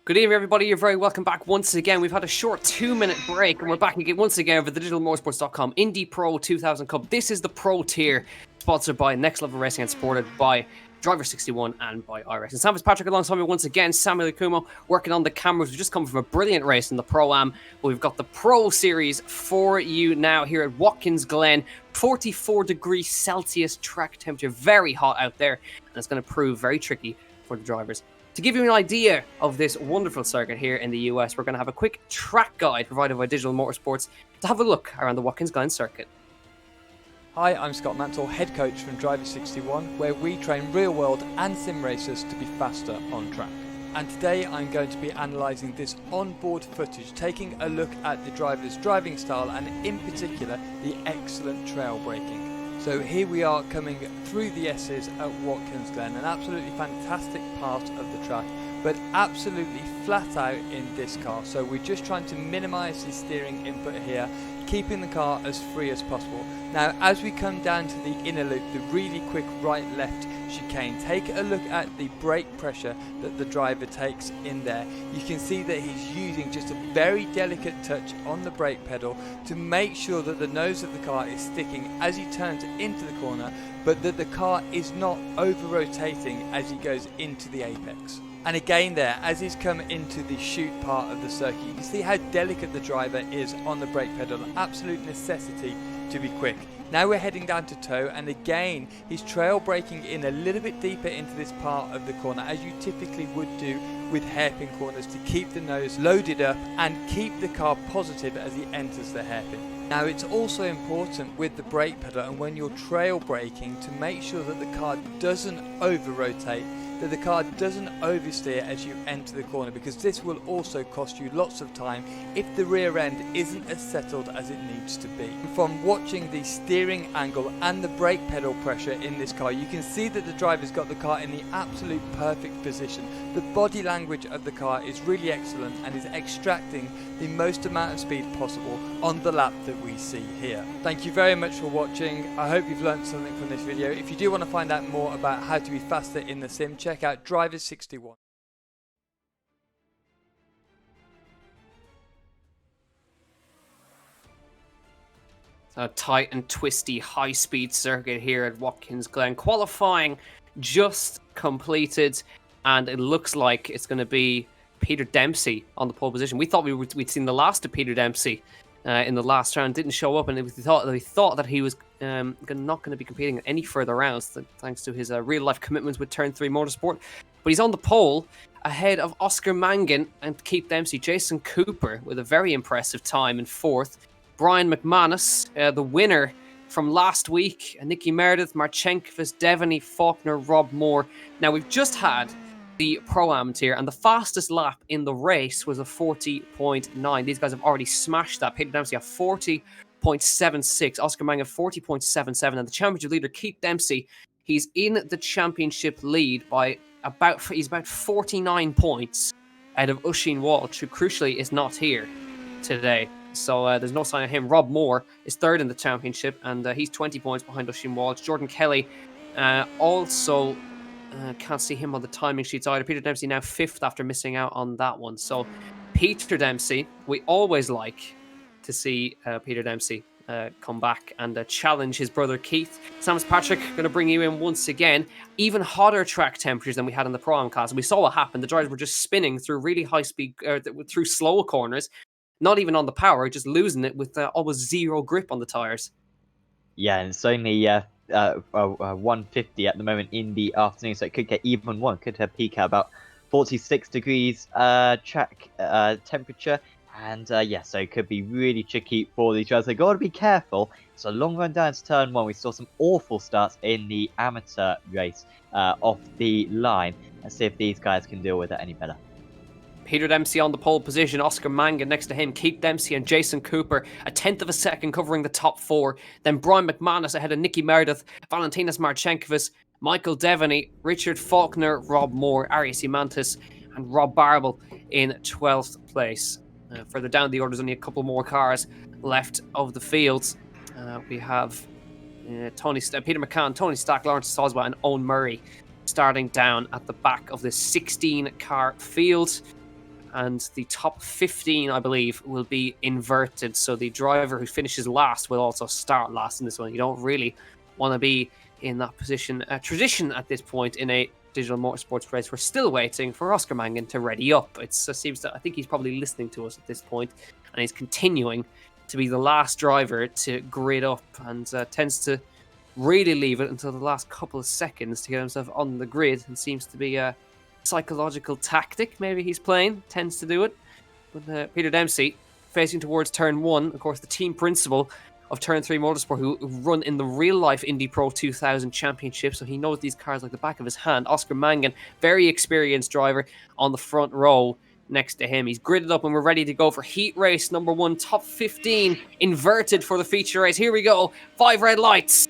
Good evening, everybody. You're very welcome back once again. We've had a short 2-minute break, and we're back again once again over the digitalmotorsports.com Indy Pro 2000 Cup. This is the Pro tier, sponsored by Next Level Racing and supported by Driver 61 and by iRacing. Sam Fitzpatrick alongside me once again. Samuel Akumo working on the cameras. We've just come from a brilliant race in the Pro-Am, but we've got the Pro Series for you now here at Watkins, Glen. 44 degrees Celsius track temperature, very hot out there, and it's going to prove very tricky for the drivers. To give you an idea of this wonderful circuit here in the US, we're going to have a quick track guide provided by Digital Motorsports to have a look around the Watkins Glen circuit. Hi, I'm Scott Mantle, head coach from Driver 61, where we train real-world and sim racers to be faster on track. And today I'm going to be analysing this onboard footage, taking a look at the driver's driving style and in particular the excellent trail braking. So here we are coming through the S's at Watkins Glen, an absolutely fantastic part of the track, but absolutely flat out in this car. So we're just trying to minimise the steering input here, keeping the car as free as possible. Now as we come down to the inner loop, the really quick right-left chicane, take a look at the brake pressure that the driver takes in there. You can see that he's using just a very delicate touch on the brake pedal to make sure that the nose of the car is sticking as he turns into the corner, but that the car is not over-rotating as he goes into the apex. And again there, as he's come into the chute part of the circuit, you can see how delicate the driver is on the brake pedal, absolute necessity to be quick. Now we're heading down to toe, and again he's trail braking in a little bit deeper into this part of the corner, as you typically would do with hairpin corners, to keep the nose loaded up and keep the car positive as he enters the hairpin. Now it's also important with the brake pedal and when you're trail braking to make sure that the car doesn't over rotate, that the car doesn't oversteer as you enter the corner, because this will also cost you lots of time if the rear end isn't as settled as it needs to be. From watching the steering angle and the brake pedal pressure in this car, you can see that the driver's got the car in the absolute perfect position. The body language of the car is really excellent and is extracting the most amount of speed possible on the lap that we see here. Thank you very much for watching. I hope you've learned something from this video. If you do want to find out more about how to be faster in the sim, check out Driver 61. A tight and twisty high-speed circuit here at Watkins Glen. Qualifying just completed, and it looks like it's going to be Peter Dempsey on the pole position. We thought we'd seen the last of Peter Dempsey in the last round. Didn't show up, and we thought that he was not going to be competing any further rounds, thanks to his real-life commitments with Turn 3 Motorsport. But he's on the pole ahead of Oscar Mangan and Keith Dempsey. Jason Cooper with a very impressive time in fourth. Brian Mcmanus, the winner from last week. Nicky Meredith, Marchenkovas, Devaney, Faulkner, Rob Moore. Now, we've just had the Pro-Am tier, and the fastest lap in the race was a 40.9. These guys have already smashed that. Peter Dempsey a 40.76, Oscar Mangan 40.77, and the championship leader Keith Dempsey, he's in the championship lead by about 49 points out of Usain Walsh, who crucially is not here today. So there's no sign of him. Rob Moore is third in the championship, and he's 20 points behind Usain Walsh. Jordan Kelly also can't see him on the timing sheets either. Peter Dempsey now fifth after missing out on that one. So Peter Dempsey, we always like to see Peter Dempsey come back and challenge his brother Keith. Sam Fitzpatrick going to bring you in once again. Even hotter track temperatures than we had in the Pro-Am class. We saw what happened. The drivers were just spinning through really high speed, through slow corners. Not even on the power, just losing it with almost zero grip on the tyres. Yeah, and it's only 150 at the moment in the afternoon, so it could get even one. Could have peak at about 46 degrees track temperature. And yeah, so it could be really tricky for these drivers. They've got to be careful. It's a long run down to turn one. We saw some awful starts in the amateur race off the line. Let's see if these guys can deal with it any better. Peter Dempsey on the pole position, Oscar Mangan next to him, Keith Dempsey and Jason Cooper, a tenth of a second covering the top four. Then Brian Mcmanus ahead of Nicky Meredith, Valentinas Marchenkovas, Michael Devaney, Richard Faulkner, Rob Moore, Arias Imantis, and Rob Barble in 12th place. Further down the order, there's only a couple more cars left of the fields. We have Peter McCann, Tony Stack, Lawrence Soswa, and Owen Murray starting down at the back of this 16-car field. and the top 15, I believe, will be inverted. So the driver who finishes last will also start last in this one. You don't really want to be in that position. Tradition at this point in a digital motorsports race. We're still waiting for Oscar Mangan to ready up. It seems that I think he's probably listening to us at this point, and he's continuing to be the last driver to grid up, and tends to really leave it until the last couple of seconds to get himself on the grid. And seems to be a psychological tactic maybe he's playing, tends to do it. But Peter Dempsey facing towards turn 1, of course the team principal of Turn 3 Motorsport, who run in the real life Indy Pro 2000 championship, so he knows these cars like the back of his hand. Oscar Mangan, very experienced driver, on the front row next to him. He's gridded up and we're ready to go for heat race number 1, top 15 inverted for the feature race. Here we go, 5 red lights.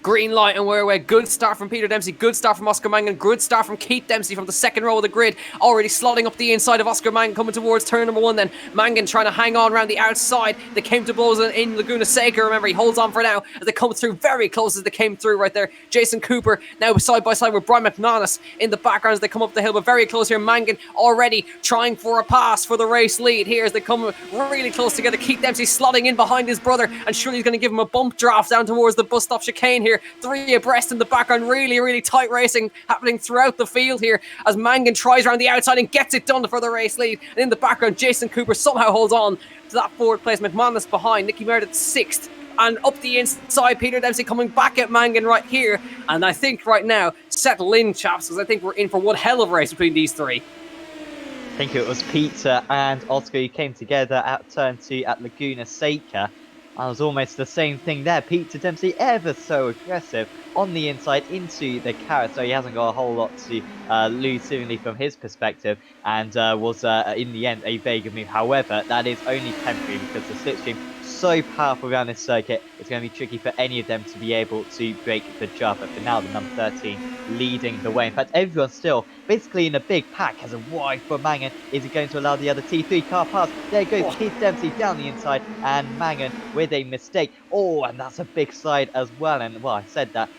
Green light, and we're away. Good start from Peter Dempsey. Good start from Oscar Mangan. Good start from Keith Dempsey from the second row of the grid. Already slotting up the inside of Oscar Mangan, coming towards turn number 1. Then Mangan trying to hang on around the outside. They came to blows in Laguna Seca. Remember, he holds on for now as they come through very close as they came through right there. Jason Cooper now side by side with Brian Mcmanus in the background as they come up the hill, but very close here. Mangan already trying for a pass for the race lead here as they come really close together. Keith Dempsey slotting in behind his brother, and surely he's going to give him a bump draft down towards the bus stop chicane here. 3 abreast in the background. Really tight racing happening throughout the field here as Mangan tries around the outside and gets it done for the race lead. And in the background, Jason Cooper somehow holds on to that forward place. McManus behind, Nicky Meredith 6th. And up the inside, Peter Dempsey coming back at Mangan right here. And I think right now, settle in, chaps, because I think we're in for one hell of a race between these 3. I think it was Peter and Oscar who came together at turn 2 at Laguna Seca. And it was almost the same thing there. Peter Dempsey ever so aggressive on the inside into the carrot, so he hasn't got a whole lot to lose seemingly from his perspective, and was in the end a very good move. However, that is only temporary because the slipstream so powerful around this circuit, it's going to be tricky for any of them to be able to break the job. But for now, the number 13 leading the way. In fact, everyone still basically in a big pack has a wide for Mangan. Is he going to allow the other T3 car pass? There goes Keith Dempsey down the inside, and Mangan with a mistake. Oh, and that's a big slide as well. And well, I said that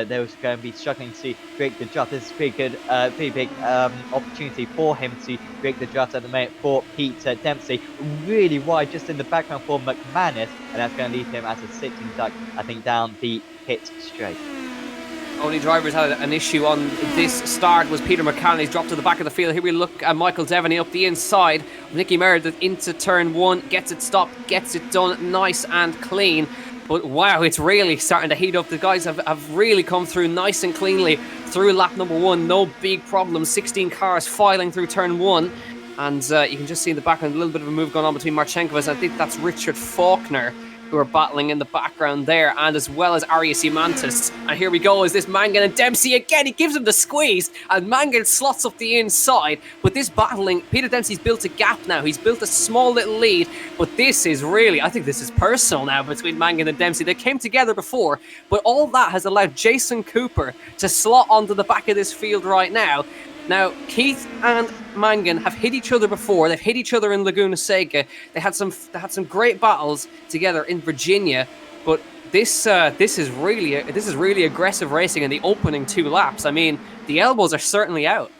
they were going to be struggling to break the draft. This is pretty good, pretty big opportunity for him to break the draft at the moment for Peter Dempsey. Really wide just in the background for Mcmanus, and that's going to leave him as a sitting duck, I think, down the pit straight. Only drivers had an issue on this start was Peter McCann. He's dropped to the back of the field. Here we look at Michael Devaney up the inside. Nicky Meredith into turn 1, gets it stopped, gets it done nice and clean. But wow, it's really starting to heat up. The guys have really come through nice and cleanly through lap number 1. No big problems. 16 cars filing through turn 1. And you can just see in the background a little bit of a move going on between Marchenkovas. I think that's Richard Faulkner who are battling in the background there, and as well as Arias Imantis. And here we go, is this Mangan and Dempsey again. He gives him the squeeze, and Mangan slots up the inside. But this battling, Peter Dempsey's built a gap now. He's built a small little lead, but this is really, I think this is personal now between Mangan and Dempsey. They came together before, but all that has allowed Jason Cooper to slot onto the back of this field right now. Now, Keith and Mangan have hit each other before. They've hit each other in Laguna Seca. They had some great battles together in Virginia, but this is really aggressive racing in the opening 2 laps. I mean, the elbows are certainly out.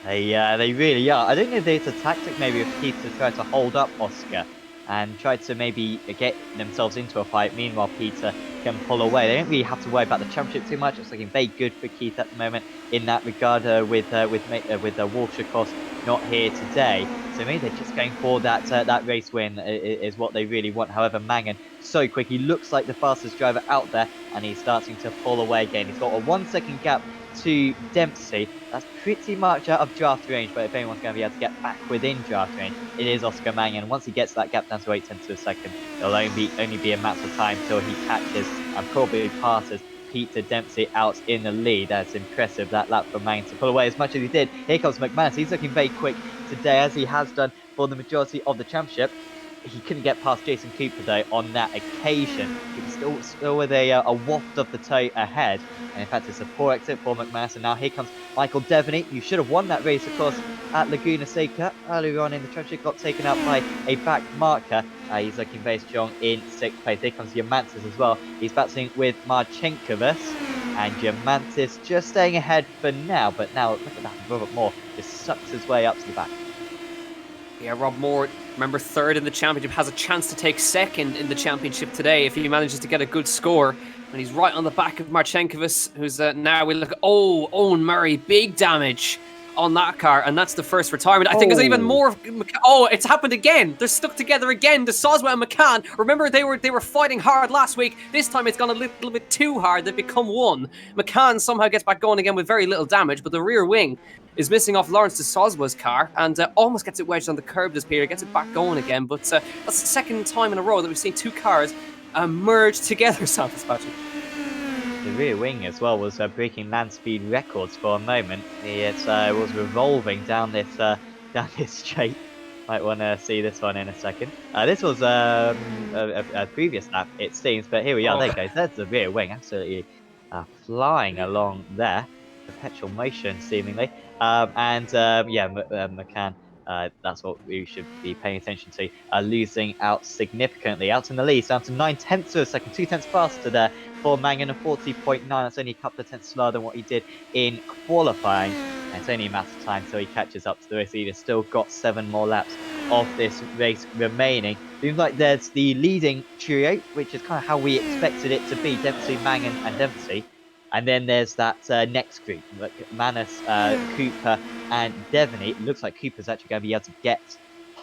They really are. I don't know if it's a tactic maybe of Keith to try to hold up Oscar and try to maybe get themselves into a fight. Meanwhile, Peter can pull away. They don't really have to worry about the championship too much. It's looking very good for Keith at the moment in that regard. With Walsh, of course, not here today, so maybe they're just going for that race win is what they really want. However, Mangan so quick. He looks like the fastest driver out there, and he's starting to pull away again. He's got a 1-second gap to Dempsey. That's pretty much out of draft range, but if anyone's going to be able to get back within draft range, it is Oscar Mangan. Once he gets that gap down to 8 tenths of a second, it'll only be a matter of time till he catches and probably passes Peter Dempsey out in the lead. That's impressive, that lap from Mangan to pull away as much as he did. Here comes Mcmanus. He's looking very quick today, as he has done for the majority of the championship. He couldn't get past Jason Cooper though on that occasion. He was still with a waft of the toe ahead. And in fact, it's a poor exit for Mcmanus. And now here comes Michael Devaney, who should have won that race, of course, at Laguna Seca. Earlier on in the championship, got taken out by a back marker. He's looking very strong in 6th place. Here comes Yamantis as well. He's battling with Marchenkovas. and Diamantis just staying ahead for now. But now, look at that, Robert Moore just sucks his way up to the back. Yeah, Rob Moore, remember, third in the championship, has a chance to take second in the championship today if he manages to get a good score. And he's right on the back of Marchenkovic, who's now we look at, Owen Murray, big damage on that car, and that's the first retirement. I think there's even more. It's happened again. They're stuck together again. The Soswell and McCann. Remember, they were fighting hard last week. This time it's gone a little bit too hard. They've become one. McCann somehow gets back going again with very little damage, but the rear wing is missing off Lawrence de Soswell's car and almost gets it wedged on the curb this period, gets it back going again. But that's the second time in a row that we've seen two cars merge together, Sam Fitzpatrick. The rear wing as well was breaking land speed records for a moment. It was revolving down this straight. Might want to see this one in a second. This was a previous lap, it seems, but here we are. There you go. There's the rear wing, absolutely flying along there. Perpetual motion, seemingly. McCann. That's what we should be paying attention to. Losing out significantly, out in the lead, down to 9/10 of a second, 2/10 faster there for Mangan, a 40.9. That's only a couple of tenths slower than what he did in qualifying. And it's only a matter of time till he catches up to the race leader. Still got 7 more laps of this race remaining. Seems like there's the leading trio, which is kind of how we expected it to be: Dempsey, Mangan, and Dempsey. And then there's that next group, Mcmanus, Cooper, and Devaney. It looks like Cooper's actually going to be able to get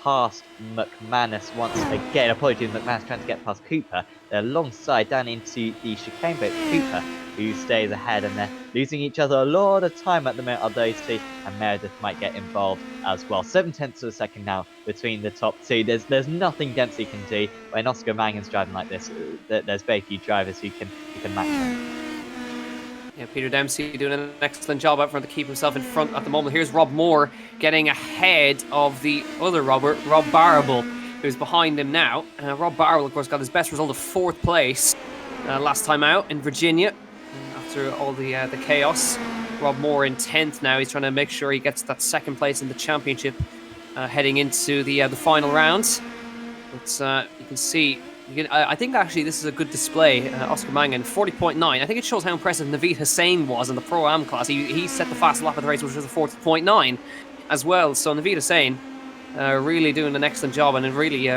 past Mcmanus once again. Apologies, Mcmanus trying to get past Cooper. They're alongside down into the chicane, but Cooper who stays ahead, and they're losing each other a lot of time at the moment of those two, and Meredith might get involved as well. 7/10 of a second now between the top two. There's nothing Dempsey can do when Oscar Mangan's driving like this. There's very few drivers who can match him. Yeah, Peter Dempsey doing an excellent job out front to keep himself in front at the moment. Here's Rob Moore getting ahead of the other Rob Barrable, who's behind him now. Rob Barrable, of course, got his best result of 4th place last time out in Virginia after all the chaos. Rob Moore in 10th now. He's trying to make sure he gets that 2nd place in the championship heading into the final round. But you can see... I think actually this is a good display. Oscar Mangan, 40.9. I think it shows how impressive Naveed Hussain was in the Pro-Am class. He set the fastest lap of the race, which was a 40.9 as well. So Naveed Hussain really doing an excellent job, and it really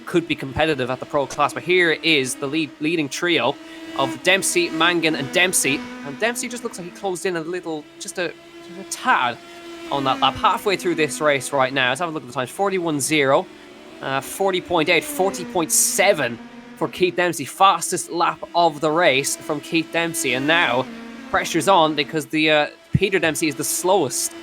could be competitive at the Pro class. But here is the leading trio of Dempsey, Mangan, and Dempsey. And Dempsey just looks like he closed in a little, just a tad on that lap. Halfway through this race right now. Let's have a look at the times. 41.0. 40.8, 40.7 for Keith Dempsey. Fastest lap of the race from Keith Dempsey. And now pressure's on because the Peter Dempsey is the slowest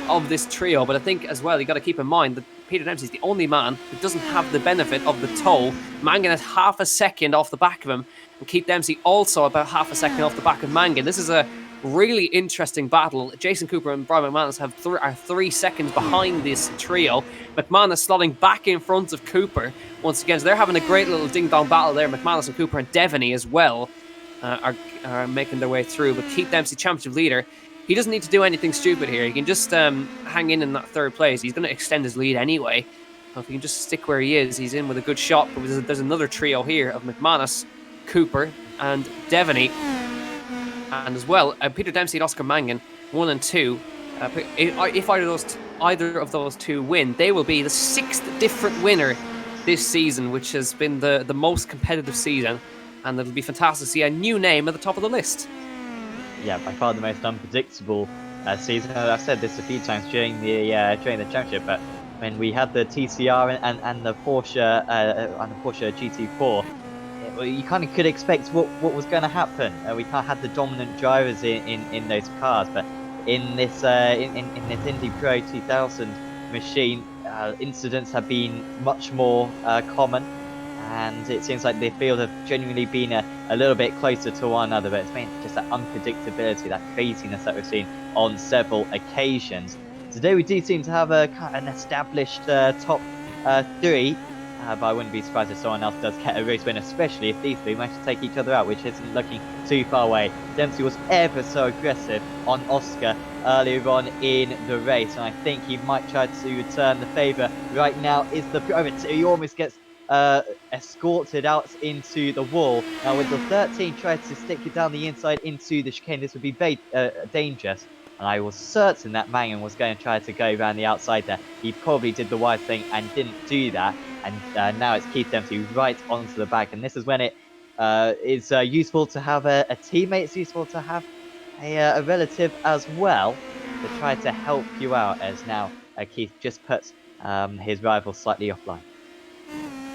of this trio. But I think as well, you got to keep in mind that Peter Dempsey is the only man who doesn't have the benefit of the tow. Mangan is half a second off the back of him, and Keith Dempsey also about half a second off the back of Mangan. This is a really interesting battle. Jason Cooper and Brian Mcmanus are 3 seconds behind this trio. Mcmanus slotting back in front of Cooper once again. So they're having a great little ding-dong battle there. Mcmanus and Cooper, and Devaney as well are making their way through. But Keith Dempsey, championship leader, he doesn't need to do anything stupid here. He can just hang in that 3rd place. He's going to extend his lead anyway. So if he can just stick where he is, he's in with a good shot. But there's another trio here of Mcmanus, Cooper, and Devaney. And as well, Peter Dempsey and Oscar Mangan, 1 and 2. If either of those two win, they will be the 6th different winner this season, which has been the most competitive season. And it'll be fantastic to see a new name at the top of the list. Yeah, by far the most unpredictable season. I've said this a few times during the championship, but when we had the TCR and the Porsche GT4, you kind of could expect what was going to happen. We kind of had the dominant drivers in those cars, but in this Indy Pro 2000 machine, incidents have been much more common, and it seems like the field have genuinely been a little bit closer to one another. But it's been just that unpredictability, that craziness that we've seen on several occasions. Today we do seem to have an established top 3. But I wouldn't be surprised if someone else does get a race win, especially if these three manage to take each other out, which isn't looking too far away. Dempsey was ever so aggressive on Oscar earlier on in the race, and I think he might try to return the favour. Right now is the Pro. He almost gets escorted out into the wall. Now with the 13 trying to stick it down the inside into the chicane, this would be very dangerous. And I was certain that Mangan was going to try to go around the outside there. He probably did the wise thing and didn't do that. And now it's Keith Dempsey right onto the back. And this is when it is useful to have a teammate. It's useful to have a relative as well to try to help you out, as now Keith just puts his rival slightly offline.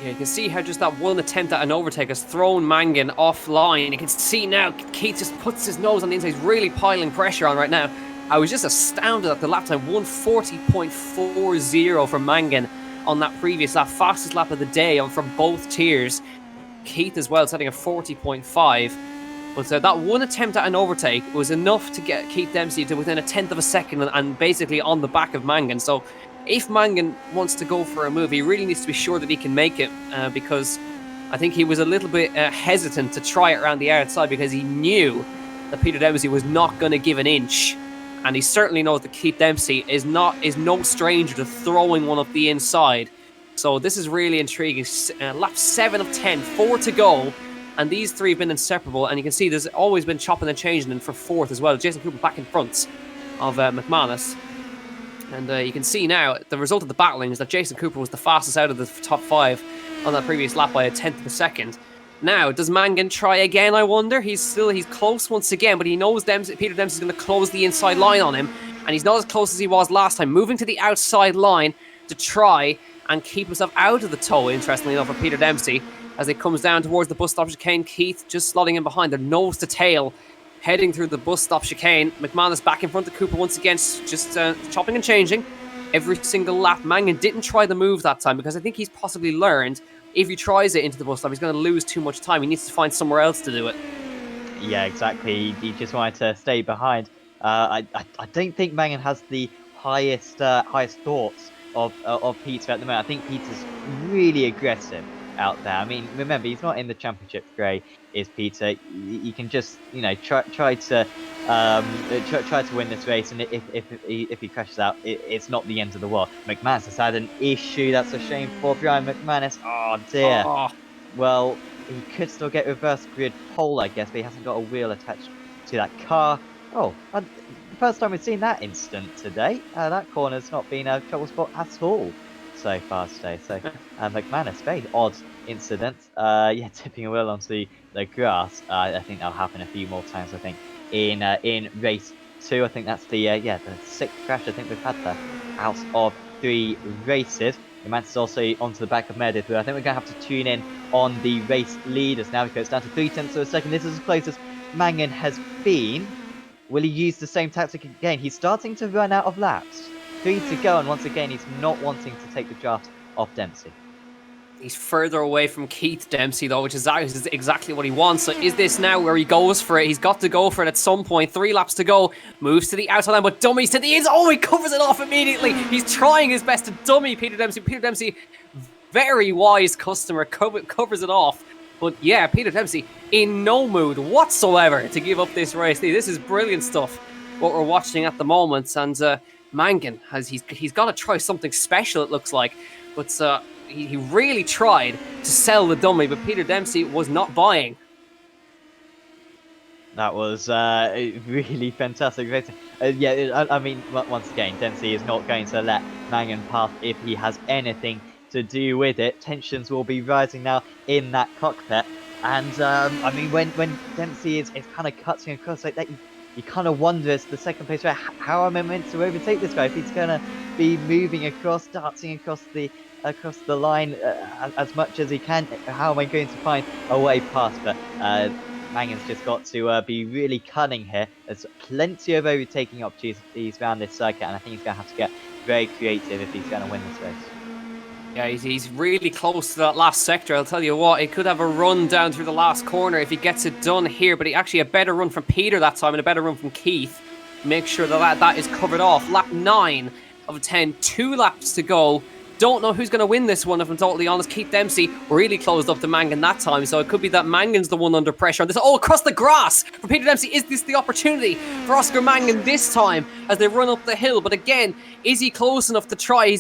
Yeah, you can see how just that one attempt at an overtake has thrown Mangan offline. You can see now Keith just puts his nose on the inside. He's really piling pressure on right now. I was just astounded at the lap time. 140.40 for Mangan on that previous lap. Fastest lap of the day from both tiers. Keith as well setting a 40.5. But that one attempt at an overtake was enough to get Keith Dempsey to within a tenth of a second and basically on the back of Mangan. So if Mangan wants to go for a move, he really needs to be sure that he can make it, because I think he was a little bit hesitant to try it around the outside because he knew that Peter Dempsey was not going to give an inch. And he certainly knows that Keith Dempsey is no stranger to throwing one up the inside. So this is really intriguing. Lap 7 of 10, 4 to go. And these three have been inseparable. And you can see there's always been chopping and changing in for fourth as well. Jason Cooper back in front of Mcmanus. And you can see now the result of the battling is that Jason Cooper was the fastest out of the top 5 on that previous lap by a tenth of a second. Now, does Mangan try again, I wonder? He's close once again, but he knows Peter Dempsey's going to close the inside line on him, and he's not as close as he was last time, moving to the outside line to try and keep himself out of the tow, interestingly enough, for Peter Dempsey, as it comes down towards the bus stop chicane. Keith just slotting in behind, the nose to tail, heading through the bus stop chicane. Mcmanus back in front of Cooper once again, just chopping and changing every single lap. Mangan didn't try the move that time because I think he's possibly learned if he tries it into the bus stop, he's going to lose too much time. He needs to find somewhere else to do it. Yeah, exactly. He just wanted to stay behind. I don't think Mangan has the highest thoughts of Peter at the moment. I think Peter's really aggressive out there. I mean, remember, he's not in the championship grey, is Peter. He can just, try to win this race, and if he crashes out, it's not the end of the world. Mcmanus has had an issue. That's a shame for Brian Mcmanus. Oh dear. Oh. Well, he could still get reverse grid pole, I guess, but he hasn't got a wheel attached to that car. Oh, the first time we've seen that incident today. That corner's not been a trouble spot at all so far today. So Mcmanus, very odd incident. Yeah, tipping a wheel onto the grass. I think that'll happen a few more times. I think in race 2. I think that's the 6th crash I think we've had there out of 3 races. Mcmanus is also onto the back of Meredith. I think we're going to have to tune in on the race leaders now because it's down to 0.3 of a second. This is as close as Mangan has been. Will he use the same tactic again? He's starting to run out of laps. 3 to go, and once again, he's not wanting to take the draft off Dempsey. He's further away from Keith Dempsey, though, which is exactly what he wants. So is this now where he goes for it? He's got to go for it at some point. 3 laps to go. Moves to the outside line, but dummies to the inside. Oh, he covers it off immediately. He's trying his best to dummy Peter Dempsey. Peter Dempsey, very wise customer, covers it off. But yeah, Peter Dempsey in no mood whatsoever to give up this race. This is brilliant stuff, what we're watching at the moment. And Mangan, he's got to try something special, it looks like. But he really tried to sell the dummy, but Peter Dempsey was not buying. That was really fantastic. I mean, once again, Dempsey is not going to let Mangan pass if he has anything to do with it. Tensions will be rising now in that cockpit. And, I mean, when Dempsey is kind of cutting across like that, you kind of wonder as the second place, how am I meant to overtake this guy? If he's going to be moving across, darting across the line as much as he can, how am I going to find a way past? But Mangan's just got to be really cunning here. There's plenty of overtaking opportunities around this circuit, and I think he's going to have to get very creative if he's going to win this race. Yeah, he's really close to that last sector. I'll tell you what, he could have a run down through the last corner if he gets it done here, but actually a better run from Peter that time and a better run from Keith. Make sure that is covered off. Lap 9 of 10, 2 laps to go. Don't know who's going to win this one, if I'm totally honest. Keith Dempsey really closed up to Mangan that time, so it could be that Mangan's the one under pressure. This all across the grass for Peter Dempsey. Is this the opportunity for Oscar Mangan this time as they run up the hill? But again, is he close enough to try?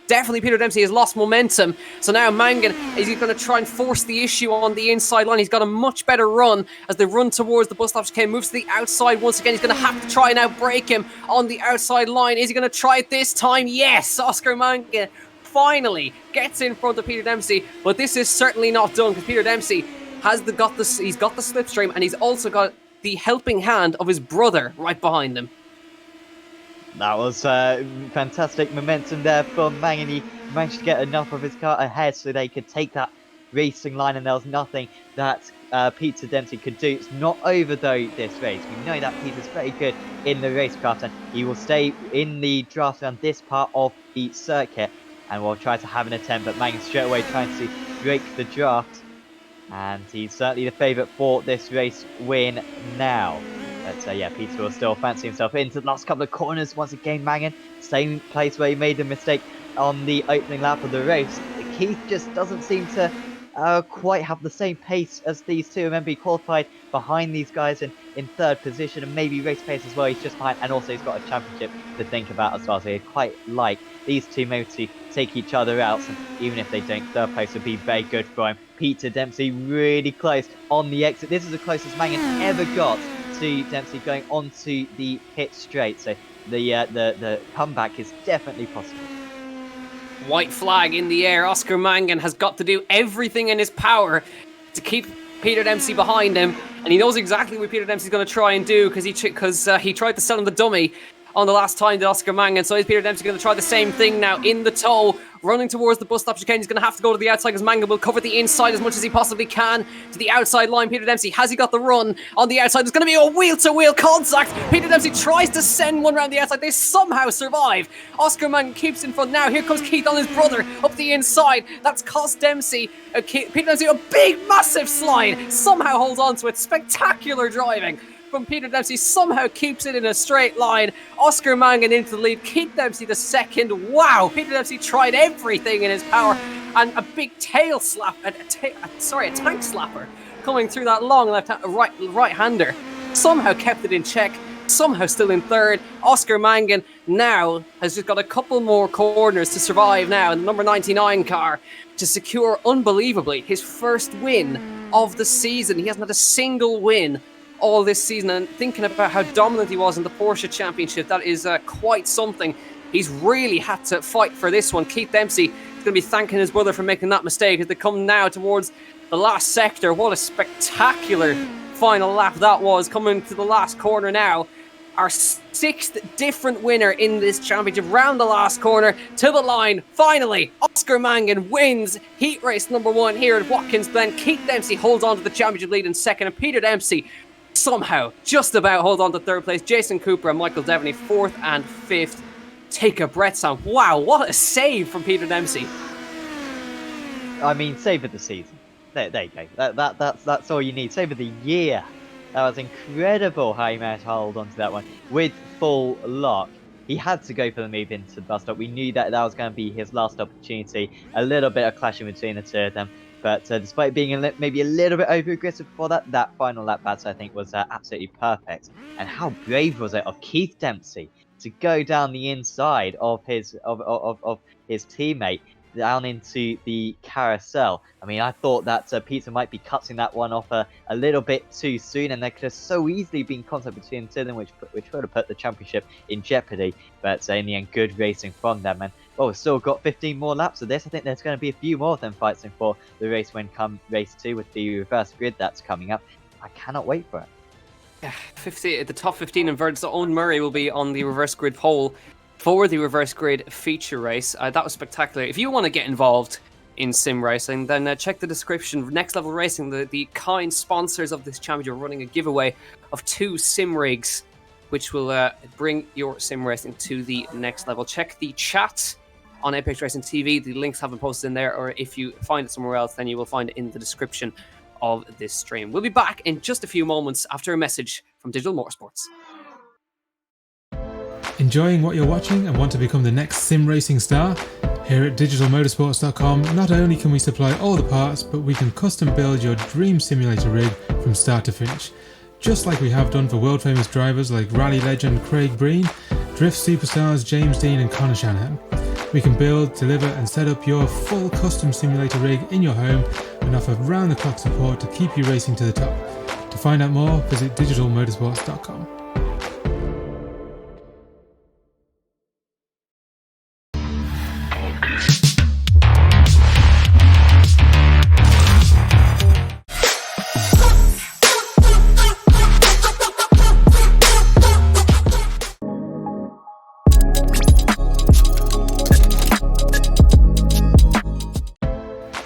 Definitely Peter Dempsey has lost momentum. So now Mangan, is he going to try and force the issue on the inside line? He's got a much better run as they run towards the bus stop chicane. Moves to the outside once again. He's going to have to try and outbreak him on the outside line. Is he going to try it this time? Yes, Oscar Mangan finally gets in front of Peter Dempsey, but this is certainly not done because Peter Dempsey he's got the slipstream, and he's also got the helping hand of his brother right behind him. That was fantastic momentum there from Mangan. He managed to get enough of his car ahead so they could take that racing line, and there was nothing that Peter Dempsey could do. It's not over though this race. We know that Peter's very good in the racecraft, and he will stay in the draft around this part of the circuit, and will try to have an attempt, but Mangan straight away trying to break the draft. And he's certainly the favourite for this race win now. But yeah, Peter will still fancy himself into the last couple of corners. Once again, Mangan, same place where he made the mistake on the opening lap of the race. Keith just doesn't seem to quite have the same pace as these two. Remember, he qualified behind these guys in third position, and maybe race pace as well. He's just behind, and also he's got a championship to think about as well. So he'd quite like these two maybe to take each other out, and even if they don't, third place would be very good for him. Peter Dempsey really close on the exit. This is the closest Mangan ever got to Dempsey going onto the pit straight. So the comeback is definitely possible. White flag in the air. Oscar Mangan has got to do everything in his power to keep Peter Dempsey behind him, and he knows exactly what Peter Dempsey's going to try and do because he tried to sell him the dummy on the last time to Oscar Mangan. So is Peter Dempsey going to try the same thing now in the tow, running towards the bus stop chicane? He's going to have to go to the outside because Mangan will cover the inside as much as he possibly can to the outside line. Peter Dempsey, has he got the run on the outside? There's going to be a wheel-to-wheel contact. Peter Dempsey tries to send one around the outside. They somehow survive. Oscar Mangan keeps in front. Now here comes Keith on his brother up the inside. That's cost Dempsey. Peter Dempsey, a big, massive slide. Somehow holds on to it. Spectacular driving from Peter Dempsey, somehow keeps it in a straight line. Oscar Mangan into the lead. Keith Dempsey the second. Wow, Peter Dempsey tried everything in his power, and a big tail slap, a tank slapper coming through that long right-hander. Somehow kept it in check. Somehow still in third. Oscar Mangan now has just got a couple more corners to survive now in the number 99 car to secure, unbelievably, his first win of the season. He hasn't had a single win all this season, and thinking about how dominant he was in the Porsche Championship, that is quite something. He's really had to fight for this one. Keith Dempsey is going to be thanking his brother for making that mistake as they come now towards the last sector. What a spectacular final lap that was, coming to the last corner now. Our sixth different winner in this championship, round the last corner to the line. Finally, Oscar Mangan wins heat race number 1 here at Watkins Glen. Keith Dempsey holds on to the championship lead in second, and Peter Dempsey somehow just about hold on to third place. Jason Cooper and Michael Devaney 4th and 5th. Take a breath, Sam. Wow, what a save from Peter Dempsey. I mean, save of the season. There you go. That's all you need. Save of the year. That was incredible how he managed to hold on to that one with full lock. He had to go for the move into the bus stop. We knew that was going to be his last opportunity. A little bit of clashing between the two of them. But despite being maybe a little bit over-aggressive before that final lap battle, I think, was absolutely perfect. And how brave was it of Keith Dempsey to go down the inside of his teammate down into the carousel. I mean, I thought that Peter might be cutting that one off a little bit too soon, and there could have so easily been contact between the two of them, which would have put the championship in jeopardy. But in the end, good racing from them. And we've still got 15 more laps of this. I think there's going to be a few more of them fighting for the race when come race 2 with the reverse grid that's coming up. I cannot wait for it. 50, the top 15 inverted. So Owen Murray will be on the reverse grid pole for the reverse grid feature race. That was spectacular. If you want to get involved in sim racing, then check the description. Next Level Racing, the kind sponsors of this championship, are running a giveaway of 2 sim rigs, which will bring your sim racing to the next level. Check the chat on Apex Racing TV. The links have been posted in there, or if you find it somewhere else, then you will find it in the description of this stream. We'll be back in just a few moments after a message from Digital Motorsports. Enjoying what you're watching and want to become the next sim racing star? Here at digitalmotorsports.com, not only can we supply all the parts, but we can custom build your dream simulator rig from start to finish. Just like we have done for world famous drivers like rally legend Craig Breen, drift superstars James Dean and Conor Shanahan. We can build, deliver and set up your full custom simulator rig in your home and offer round the clock support to keep you racing to the top. To find out more, visit digitalmotorsports.com.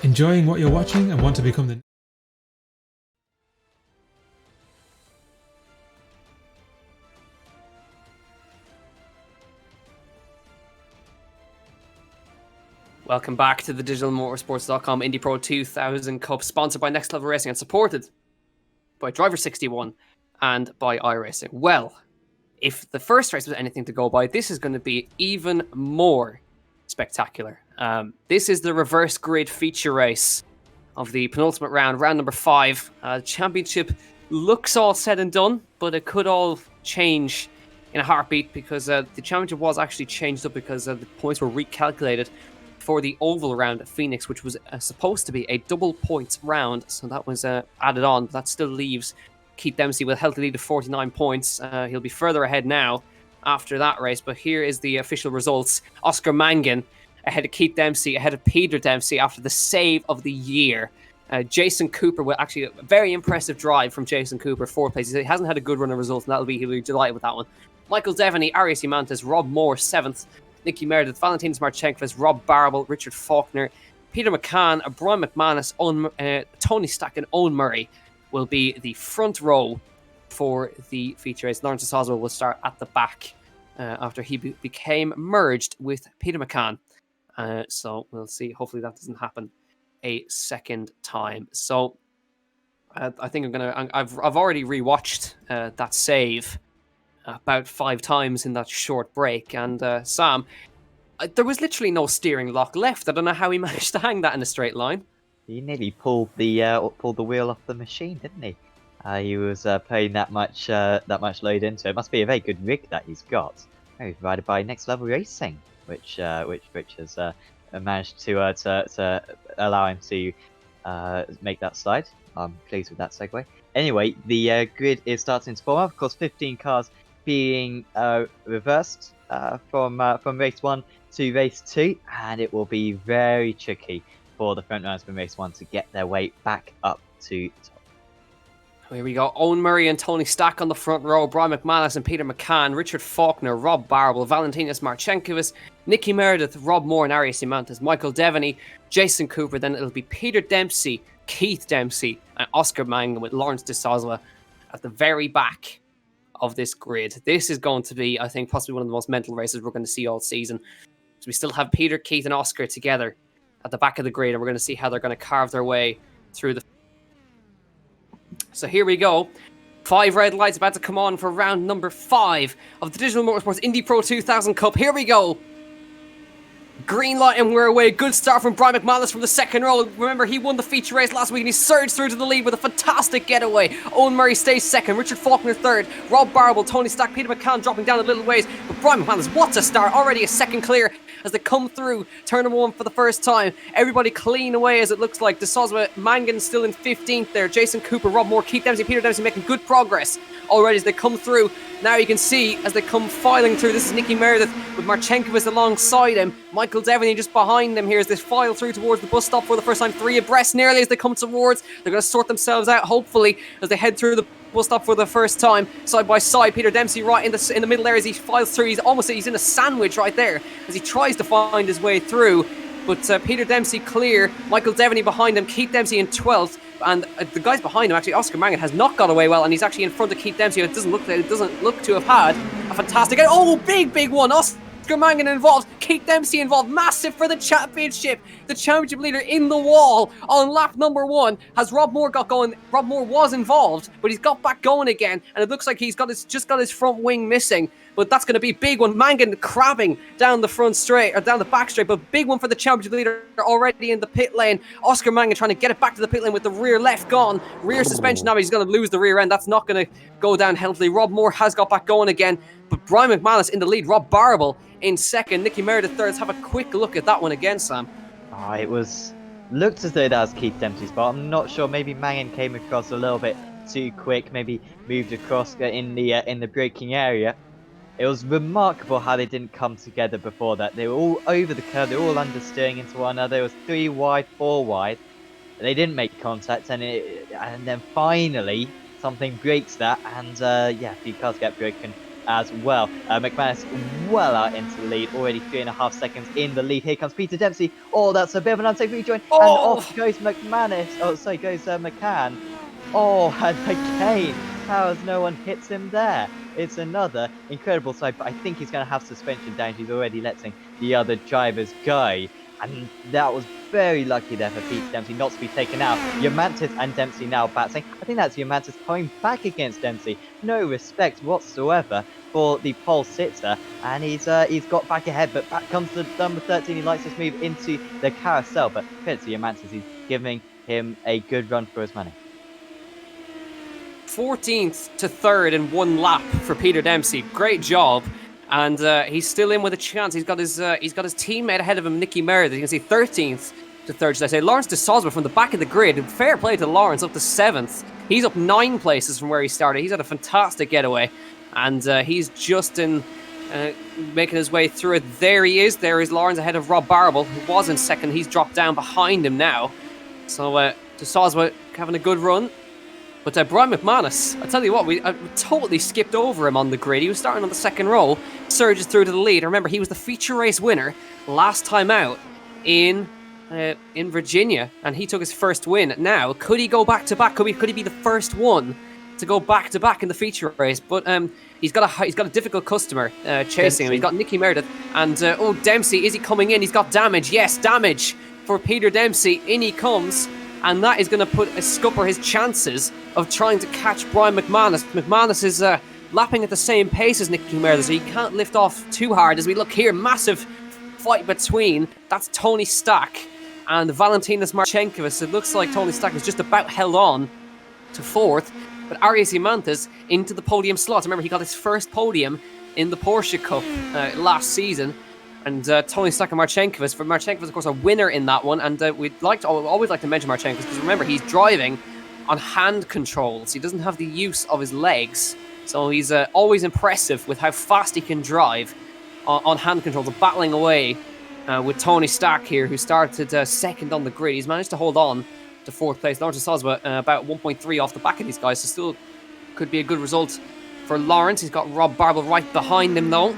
Enjoying what you're watching and want to become the Welcome back to the digitalmotorsports.com Indy Pro 2000 Cup, sponsored by Next Level Racing and supported by Driver 61 and by iRacing. Well, if the first race was anything to go by, this is going to be even more spectacular. This is the reverse grid feature race of the penultimate round, round number 5. Championship looks all said and done, but it could all change in a heartbeat because the championship was actually changed up because the points were recalculated for the oval round at Phoenix, which was supposed to be a double points round, so that was added on. That still leaves Keith Dempsey with a healthy lead of 49 points. He'll be further ahead now after that race, but here is the official results. Oscar Mangan ahead of Keith Dempsey, ahead of Peter Dempsey after the save of the year. Jason Cooper, with actually a very impressive drive from Jason Cooper, 4th place. He hasn't had a good run of results, and he'll be delighted with that one. Michael Devaney, Arias Mantis, Rob Moore, 7th. Nicky Meredith, Valentinas Marchenkovas, Rob Barable, Richard Faulkner, Peter McCann, Brian Mcmanus, Tony Stack and Owen Murray will be the front row for the feature race. Lawrence DeSalvo will start at the back after he became merged with Peter McCann. So we'll see. Hopefully that doesn't happen a second time. So I think I've already rewatched that save about 5 times in that short break, and Sam, there was literally no steering lock left. I don't know how he managed to hang that in a straight line. He nearly pulled the wheel off the machine, didn't he? He was putting that much load into it. It must be a very good rig that he's got. He's provided by Next Level Racing, which has managed to allow him to make that slide. I'm pleased with that segue. Anyway, the grid is starting to form up. Of course, 15 cars being reversed from race 1 to race 2, and it will be very tricky for the front runners from race 1 to get their way back up to top. Here we go. Owen Murray and Tony Stack on the front row. Brian McManus and Peter McCann. Richard Faulkner, Rob Barable, Valentinas Marchenkovas, Nicky Meredith, Rob Moore and Arias Imantas, Michael Devaney, Jason Cooper. Then it'll be Peter Dempsey, Keith Dempsey, and Oscar Mangan with Lawrence DeSalvo at the very back of this grid. This is going to be, I think, possibly one of the most mental races we're going to see all season. So we still have Peter, Keith, and Oscar together at the back of the grid, and we're going to see how they're going to carve their way through the. So here we go. 5 red lights about to come on for round number 5 of the Digital Motorsports Indy Pro 2000 Cup. Here we go. Green light and we're away. Good start from Brian McManus from the second row. Remember, he won the feature race last week and he surged through to the lead with a fantastic getaway. Owen Murray stays second. Richard Faulkner third. Rob Barable, Tony Stack, Peter McCann dropping down a little ways. But Brian McManus, what a start. Already a second clear as they come through turn number 1 for the first time. Everybody clean away as it looks like. DeSalvo, Mangan still in 15th there. Jason Cooper, Rob Moore, Keith Dempsey, Peter Dempsey making good progress already as they come through. Now you can see as they come filing through. This is Nicky Meredith with Marchenkovas alongside him. Michael Devaney just behind them here as they file through towards the bus stop for the first time. 3 abreast nearly as they come towards. They're going to sort themselves out, hopefully, as they head through the bus stop for the first time. Side by side, Peter Dempsey right in the middle there as he files through. He's in a sandwich right there as he tries to find his way through. But Peter Dempsey clear. Michael Devaney behind him. Keith Dempsey in 12th. And the guys behind him, actually, Oscar Mangan has not got away well, and he's actually in front of Keith Dempsey. It doesn't look to have had a fantastic. Oh, big one! Oscar Mangan involved. Keith Dempsey involved. Massive for the championship. The championship leader in the wall on lap number 1. Has Rob Moore got going? Rob Moore was involved, but he's got back going again, and it looks like he's just got his front wing missing. but that's going to be a big one. Mangan crabbing down the front straight, or down the back straight, but big one for the championship leader already in the pit lane. Oscar Mangan trying to get it back to the pit lane with the rear left gone. Rear suspension now, he's going to lose the rear end. That's not going to go down healthily. Rob Moore has got back going again, but Brian McManus in the lead. Rob Barable in second. Nicky Meredith third. Let's have a quick look at that one again, Sam. Oh, it looked as though that was Keith Dempsey's spot. I'm not sure. Maybe Mangan came across a little bit too quick. Maybe moved across in the braking area. It was remarkable how they didn't come together before that. They were all over the curve. They were all understeering into one another. It was 3 wide, 4 wide. They didn't make contact, and then finally something breaks that, and yeah, a few cars get broken as well. McManus well out into the lead, already 3.5 seconds in the lead. Here comes Peter Dempsey. Oh, that's a bit of an unsafe rejoin, and off goes McManus. Oh, sorry, goes McCann. Oh, and again, how has no one hit him there? It's another incredible side, but I think he's going to have suspension damage. He's already letting the other drivers go. And that was very lucky there for Peter Dempsey not to be taken out. Mcmanus and Dempsey now battling. I think that's Mcmanus coming back against Dempsey. No respect whatsoever for the pole sitter. And he's got back ahead, but back comes the number 13. He likes this move into the carousel. But credit to Mcmanus, he's giving him a good run for his money. 14th to 3rd in 1 lap for Peter Dempsey. Great job. And he's still in with a chance. He's got his teammate ahead of him, Nicky Meredith. You can see 13th to 3rd, should I say. Lawrence de Sosma from the back of the grid. Fair play to Lawrence, up to 7th. He's up 9 places from where he started. He's had a fantastic getaway. And he's just in making his way through it. There he is. There is Lawrence ahead of Rob Barable, who was in second. He's dropped down behind him now. So de Sosma having a good run. But Brian McManus, I tell you what, we totally skipped over him on the grid. He was starting on the 2nd row, surges through to the lead. Remember, he was the feature race winner last time out in Virginia, and he took his first win. Now, could he go back to back? Could he be the first one to go back to back in the feature race? But he's got a difficult customer chasing him. He's got Nicky Meredith and Dempsey. Is he coming in? He's got damage. Yes, damage for Peter Dempsey. In he comes. And that is going to scupper his chances of trying to catch Brian McManus. McManus is lapping at the same pace as Nicky Meredith, so he can't lift off too hard. As we look here, massive fight between, that's Tony Stack and Valentinas Marchenkovas. It looks like Tony Stack is just about held on to 4th, but Arias Imantas into the podium slots. Remember, he got his first podium in the Porsche Cup last season. And Tony Stack and Marchenkovas. For Marchenkovas, of course, a winner in that one. And we'd always like to mention Marchenkovas because remember, he's driving on hand controls. He doesn't have the use of his legs. So he's always impressive with how fast he can drive on hand controls. Battling away with Tony Stack here, who started 2nd on the grid. He's managed to hold on to 4th place. Lawrence de Sosma about 1.3 off the back of these guys. So still could be a good result for Lawrence. He's got Rob Barble right behind him, though.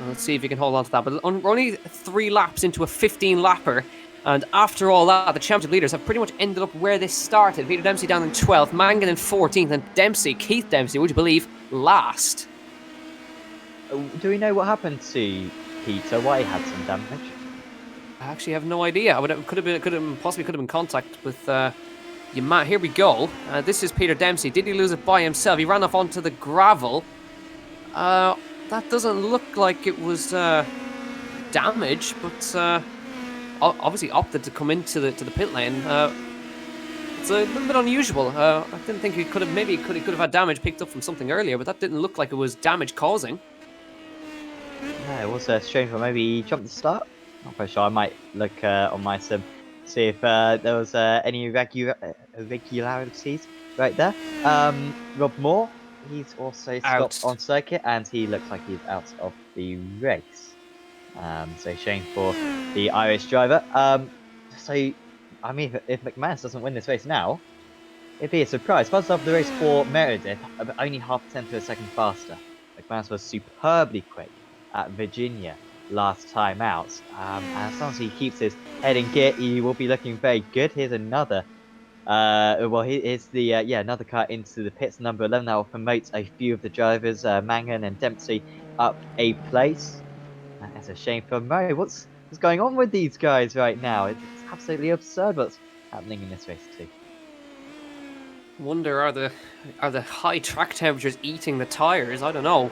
Let's see if he can hold on to that. But only 3 laps into a 15-lapper. And after all that, the championship leaders have pretty much ended up where they started. Peter Dempsey down in 12th, Mangan in 14th, and Keith Dempsey, would you believe, last. Do we know what happened to Peter? Why he had some damage? I actually have no idea. Could have been contact with Yamaha. Here we go. This is Peter Dempsey. Did he lose it by himself? He ran off onto the gravel. That doesn't look like it was damage, but obviously opted to come into the pit lane. It's a little bit unusual. I didn't think he could have had damage picked up from something earlier, but that didn't look like it was damage causing. Yeah, it was strange. Well, maybe he jumped the start. Not quite sure. I might look on my sim, see if there was any irregularities right there. Rob Moore. He's also stopped on circuit, and he looks like he's out of the race. So shame for the Irish driver. So, I mean, if McManus doesn't win this race now, it'd be a surprise. First off the race for Meredith, only half a tenth of a second faster. McManus was superbly quick at Virginia last time out. And as long as he keeps his head in gear, he will be looking very good. Here's another. Here's the another car into the pits, number 11. That will promote a few of the drivers, Mangan and Dempsey, up a place. That's a shame for Murray. What's going on with these guys right now? It's absolutely absurd what's happening in this race too. Wonder are the high track temperatures eating the tires? I don't know.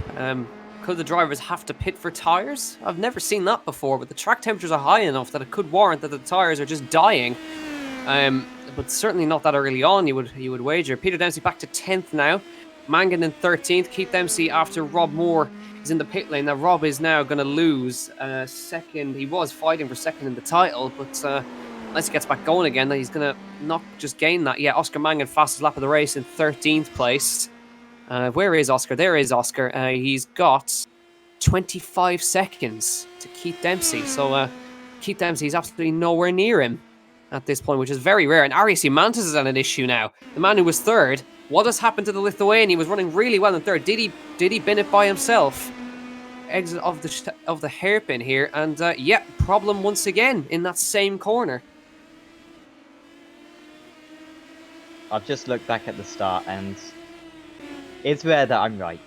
could the drivers have to pit for tyres? I've never seen that before, but the track temperatures are high enough that it could warrant that the tyres are just dying. But certainly not that early on, you would wager. Peter Dempsey back to 10th now. Mangan in 13th. Keith Dempsey after Rob Moore is in the pit lane. Now Rob is now going to lose second. He was fighting for second in the title, but unless he gets back going again, he's going to not just gain that. Yeah, Oscar Mangan, fastest lap of the race in 13th place. Where is Oscar? There is Oscar. He's got 25 seconds to Keith Dempsey. So Keith Dempsey is absolutely nowhere near him at this point, which is very rare. And Mcmanus is at an issue now. The man who was third. What has happened to the Lithuanian? He was running really well in third. Did he bin it by himself? Exit of the hairpin here, and yeah, problem once again in that same corner. I've just looked back at the start, and it's rare that I'm right.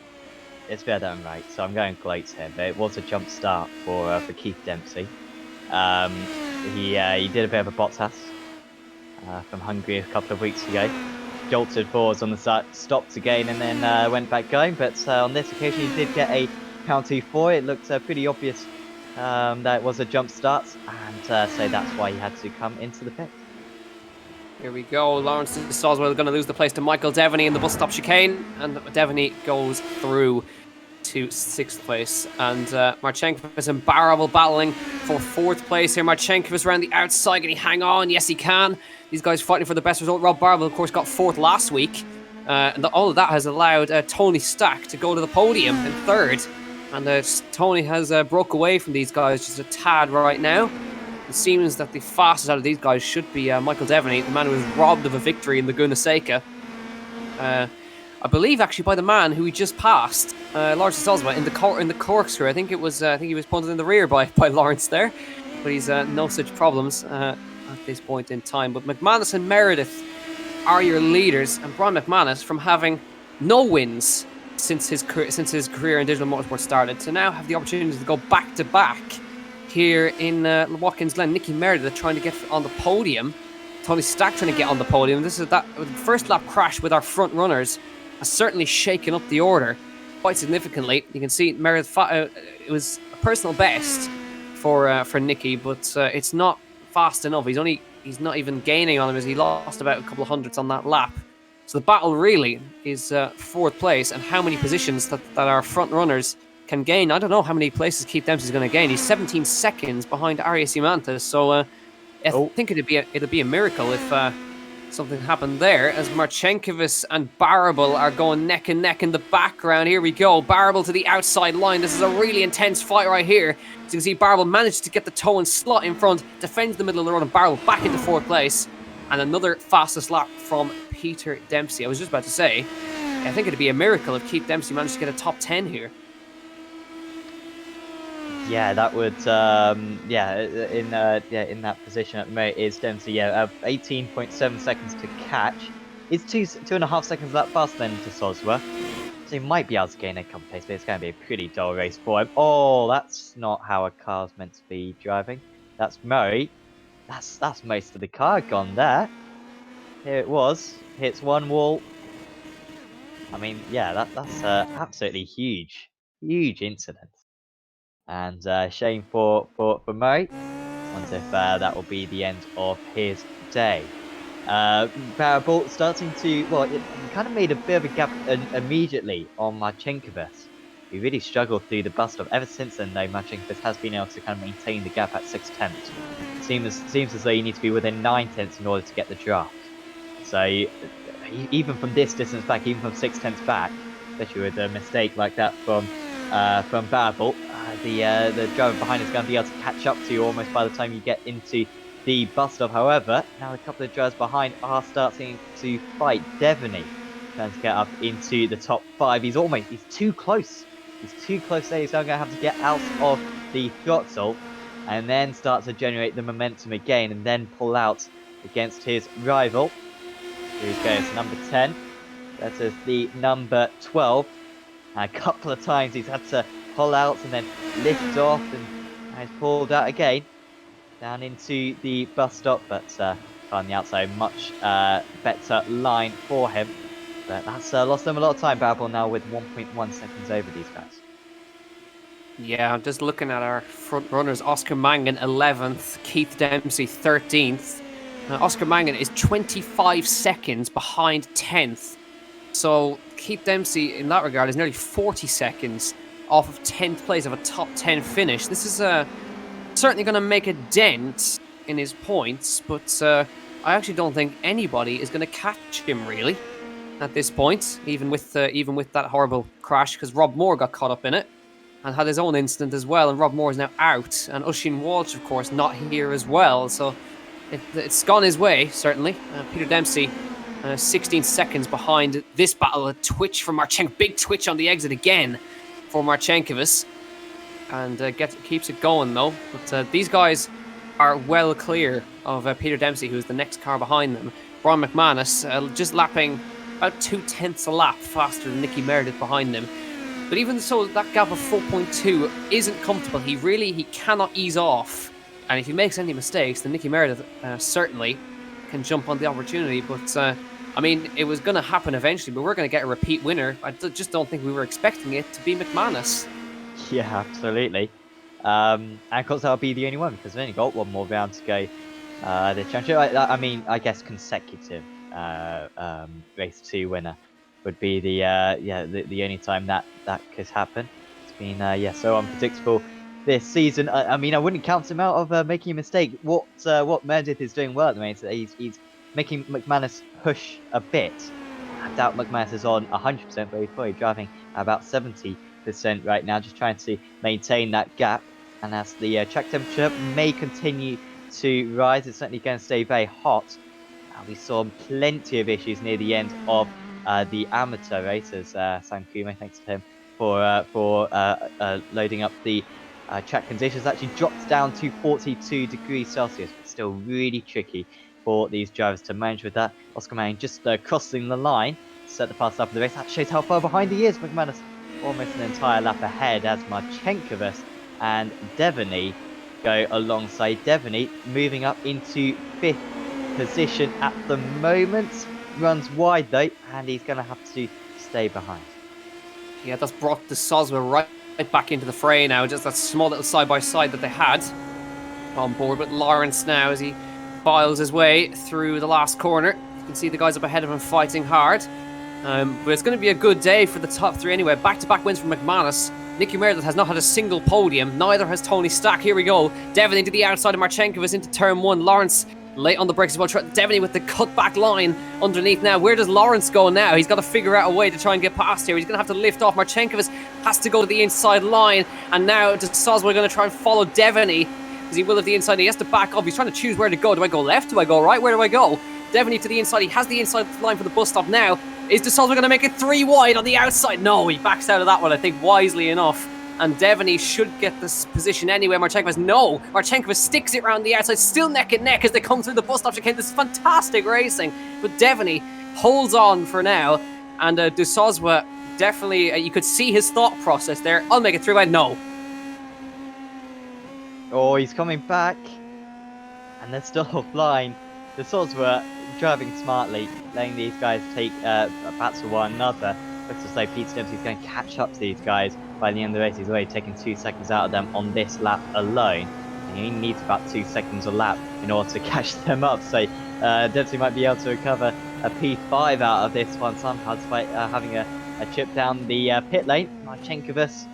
It's rare that I'm right, so I'm going close here. But it was a jump start for Keith Dempsey. He did a bit of a Bottas from Hungary a couple of weeks ago. Jolted forwards on the start, stopped again, and then went back going. But on this occasion, he did get a penalty for it. It looked pretty obvious that it was a jump start, and so that's why he had to come into the pit. Here we go. Lawrence Soswell going to lose the place to Michael Devaney in the bus stop chicane, and Devaney goes through to 6th place. And Marchenkovic and Barabel battling for 4th place here. Marchenkovic around the outside. Can he hang on? Yes, he can. These guys fighting for the best result. Rob Barabel, of course, got 4th last week. And all of that has allowed Tony Stack to go to the podium in 3rd. And Tony has broke away from these guys just a tad right now. It seems that the fastest out of these guys should be Michael Devaney, the man who was robbed of a victory in Laguna Seca. I believe actually by the man who he just passed, Lawrence Sosma, in the corkscrew. I think he was punted in the rear by Lawrence there, but he's no such problems at this point in time. But Mcmanus and Meredith are your leaders, and Brian Mcmanus, from having no wins since his career in digital motorsport started, to now have the opportunity to go back to back here in Watkins Glen. Nicky Meredith trying to get on the podium. Tony Stack trying to get on the podium. This is that first lap crash with our front runners has certainly shaken up the order quite significantly. You can see Meredith. It was a personal best for Nicky, but it's not fast enough. He's not even gaining on him as he lost about a couple of hundredths on that lap. So the battle really is 4th place, and how many positions that our front runners can gain. I don't know how many places Keith Dempsey is going to gain. He's 17 seconds behind Arias Imantas, so I think it'd be a miracle if something happened there, as Marchenkovic and Barabel are going neck and neck in the background. Here we go. Barabel to the outside line. This is a really intense fight right here. As you can see, Barabel managed to get the toe and slot in front, defends the middle of the road, and Barabel back into 4th place. And another fastest lap from Peter Dempsey. I was just about to say, I think it'd be a miracle if Keith Dempsey managed to get a top 10 here. Yeah, that would, in that position at the moment is Dempsey, 18.7 seconds to catch. It's 2.5 seconds that faster than to Soswa. So he might be able to gain a couple of pace, but it's going to be a pretty dull race for him. Oh, that's not how a car's meant to be driving. That's Murray. That's most of the car gone there. Here it was. Hits one wall. I mean, yeah, that's absolutely huge incident. And shame for Murray. Wonder if that will be the end of his day. Barabel starting to, well, it kind of made a bit of a gap immediately on Marchenkovic. He really struggled through the bus stop. Ever since then, though, Marchenkovic has been able to kind of maintain the gap at 6/10. Seems as though you need to be within 9/10 in order to get the draft. So even from this distance back, even from 6/10 back, especially with a mistake like that from Barabel, the driver behind is going to be able to catch up to you almost by the time you get into the bus stop. However, now a couple of drivers behind are starting to fight. Devaney trying to get up into the top 5. He's too close. He's too close there. He's now going to have to get out of the throttle and then start to generate the momentum again and then pull out against his rival. Here he goes, number 10. That is the number 12. A couple of times he's had to pull out and then lift off, and he's pulled out again down into the bus stop, but on the outside, much better line for him. But that's lost them a lot of time. Barabel now with 1.1 seconds over these guys. Yeah, I'm just looking at our front runners. Oscar Mangan 11th, Keith Dempsey 13th. Oscar Mangan is 25 seconds behind 10th. So Keith Dempsey, in that regard, is nearly 40 seconds off of 10th place of a top 10 finish. This is certainly going to make a dent in his points, but I actually don't think anybody is going to catch him, really, at this point, even with that horrible crash, because Rob Moore got caught up in it and had his own incident as well, and Rob Moore is now out, and Oisin Walsh, of course, not here as well, so it's gone his way, certainly. Peter Dempsey, 16 seconds behind this battle. A twitch from Marchenko, big twitch on the exit again for Marchenkovas, and keeps it going, though. But these guys are well clear of Peter Dempsey, who's the next car behind them. Brian McManus, just lapping about 0.2 a lap faster than Nicky Meredith behind him. But even so, that gap of 4.2 isn't comfortable. He cannot ease off. And if he makes any mistakes, then Nicky Meredith certainly can jump on the opportunity. But, I mean, it was going to happen eventually, but we're going to get a repeat winner. I just don't think we were expecting it to be McManus. Yeah, absolutely. And of course, that'll be the only one, because we've only got one more round to go. The championship, I mean, I guess consecutive race 2 winner would be the only time that could happen. It's been so unpredictable this season. I mean, I wouldn't count him out of making a mistake. What Meredith is doing well at the moment is he's making McManus push a bit. I doubt McManus is on 100%, but he's probably driving about 70% right now, just trying to maintain that gap. And as the track temperature may continue to rise, it's certainly going to stay very hot. We saw plenty of issues near the end of the amateur races. Sam Kume, thanks to him for loading up the track conditions. Actually dropped down to 42 degrees Celsius, but still really tricky for these drivers to manage with that. Oscar Manning just crossing the line, set the fast lap of the race. That shows how far behind he is. McManus almost an entire lap ahead as Marchenkovas and Devaney go alongside. Devaney moving up into 5th position at the moment. Runs wide though, and he's going to have to stay behind. Yeah, that's brought the Soswa right back into the fray now. Just that small little side-by-side that they had on board. But Lawrence now, as he files his way through the last corner, you can see the guys up ahead of him fighting hard. But it's going to be a good day for the top 3 anyway. Back-to-back wins from McManus. Nicky Meredith has not had a single podium. Neither has Tony Stack. Here we go. Devaney to the outside of Marchenkovas into turn 1. Lawrence late on the brakes as well. Devaney with the cut-back line underneath now. Where does Lawrence go now? He's got to figure out a way to try and get past here. He's going to have to lift off. Marchenkovas has to go to the inside line. And now Soswa going to try and follow Devaney, because he will have the inside. He has to back up. He's trying to choose where to go. Do I go left? Do I go right? Where do I go? Devaney to the inside. He has the inside line for the bus stop now. Is De Soswa going to make it 3 wide on the outside? No, he backs out of that one, I think, wisely enough. And Devaney should get this position anyway. Marchenkovas sticks it around the outside, still neck and neck as they come through the bus stop chicane. This is fantastic racing. But Devaney holds on for now. And De Soswa definitely, you could see his thought process there. I'll make it 3 wide. No. Oh, he's coming back. And they're still offline. De Soswa driving smartly, letting these guys take bats for one another. Looks as though Peter Dempsey is going to catch up to these guys by the end of the race. He's already taken 2 seconds out of them on this lap alone. And he needs about 2 seconds a lap in order to catch them up. So Dempsey might be able to recover a P5 out of this one somehow, despite having a chip down the pit lane. Marchenkovas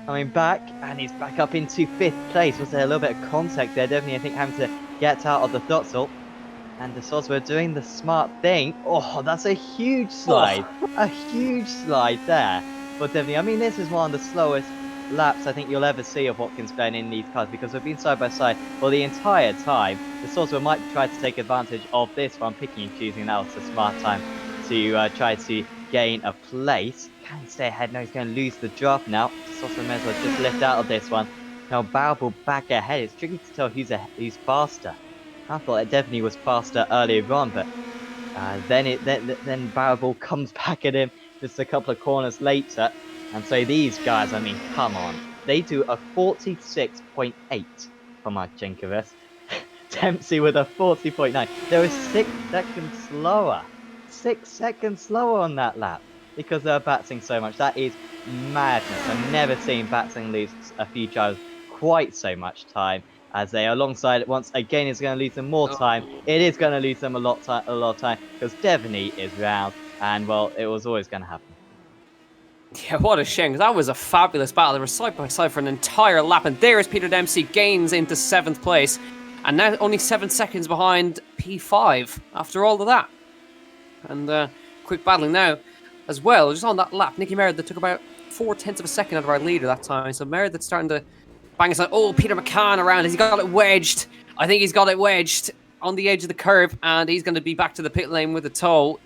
coming back, and he's back up into 5th place. Was there a little bit of contact there? Definitely, I think, having to get out of the throttle. And De Soswa doing the smart thing. Oh, that's a huge slide. Oh. A huge slide there. But definitely, I mean, this is one of the slowest laps I think you'll ever see of Watkins Glen in these cars, because we've been side by side for the entire time. De Soswa might try to take advantage of this one, picking and choosing. That was a smart time to try to gain a place. Can he stay ahead? No, he's going to lose the draft now. De Soswa may as well just lift out of this one. Now Barrable back ahead. It's tricky to tell who's faster. I thought it definitely was faster earlier on, but then Barrable comes back at him just a couple of corners later. And so these guys, I mean, come on. They do a 46.8 for Marchenkovas. Dempsey with a 40.9. They were 6 seconds slower. 6 seconds slower on that lap, because they're batsing so much. That is madness. I've never seen Batson lose a few drivers quite so much time as they are alongside it. Once again, it's going to lose them more time. It is going to lose them a lot of time because Devaney is round, and well, it was always going to happen. Yeah, what a shame, 'cause that was a fabulous battle. They were side by side for an entire lap, and there is Peter Dempsey, gains into 7th place, and now only 7 seconds behind P5 after all of that. And quick battling now as well, just on that lap. Nicky Meredith took about 0.4 of a second out of our leader that time, so Meredith's starting to bang us out. Oh, Peter McCann around. Has he got it wedged? I think he's got it wedged on the edge of the curb, and he's going to be back to the pit lane with a tow.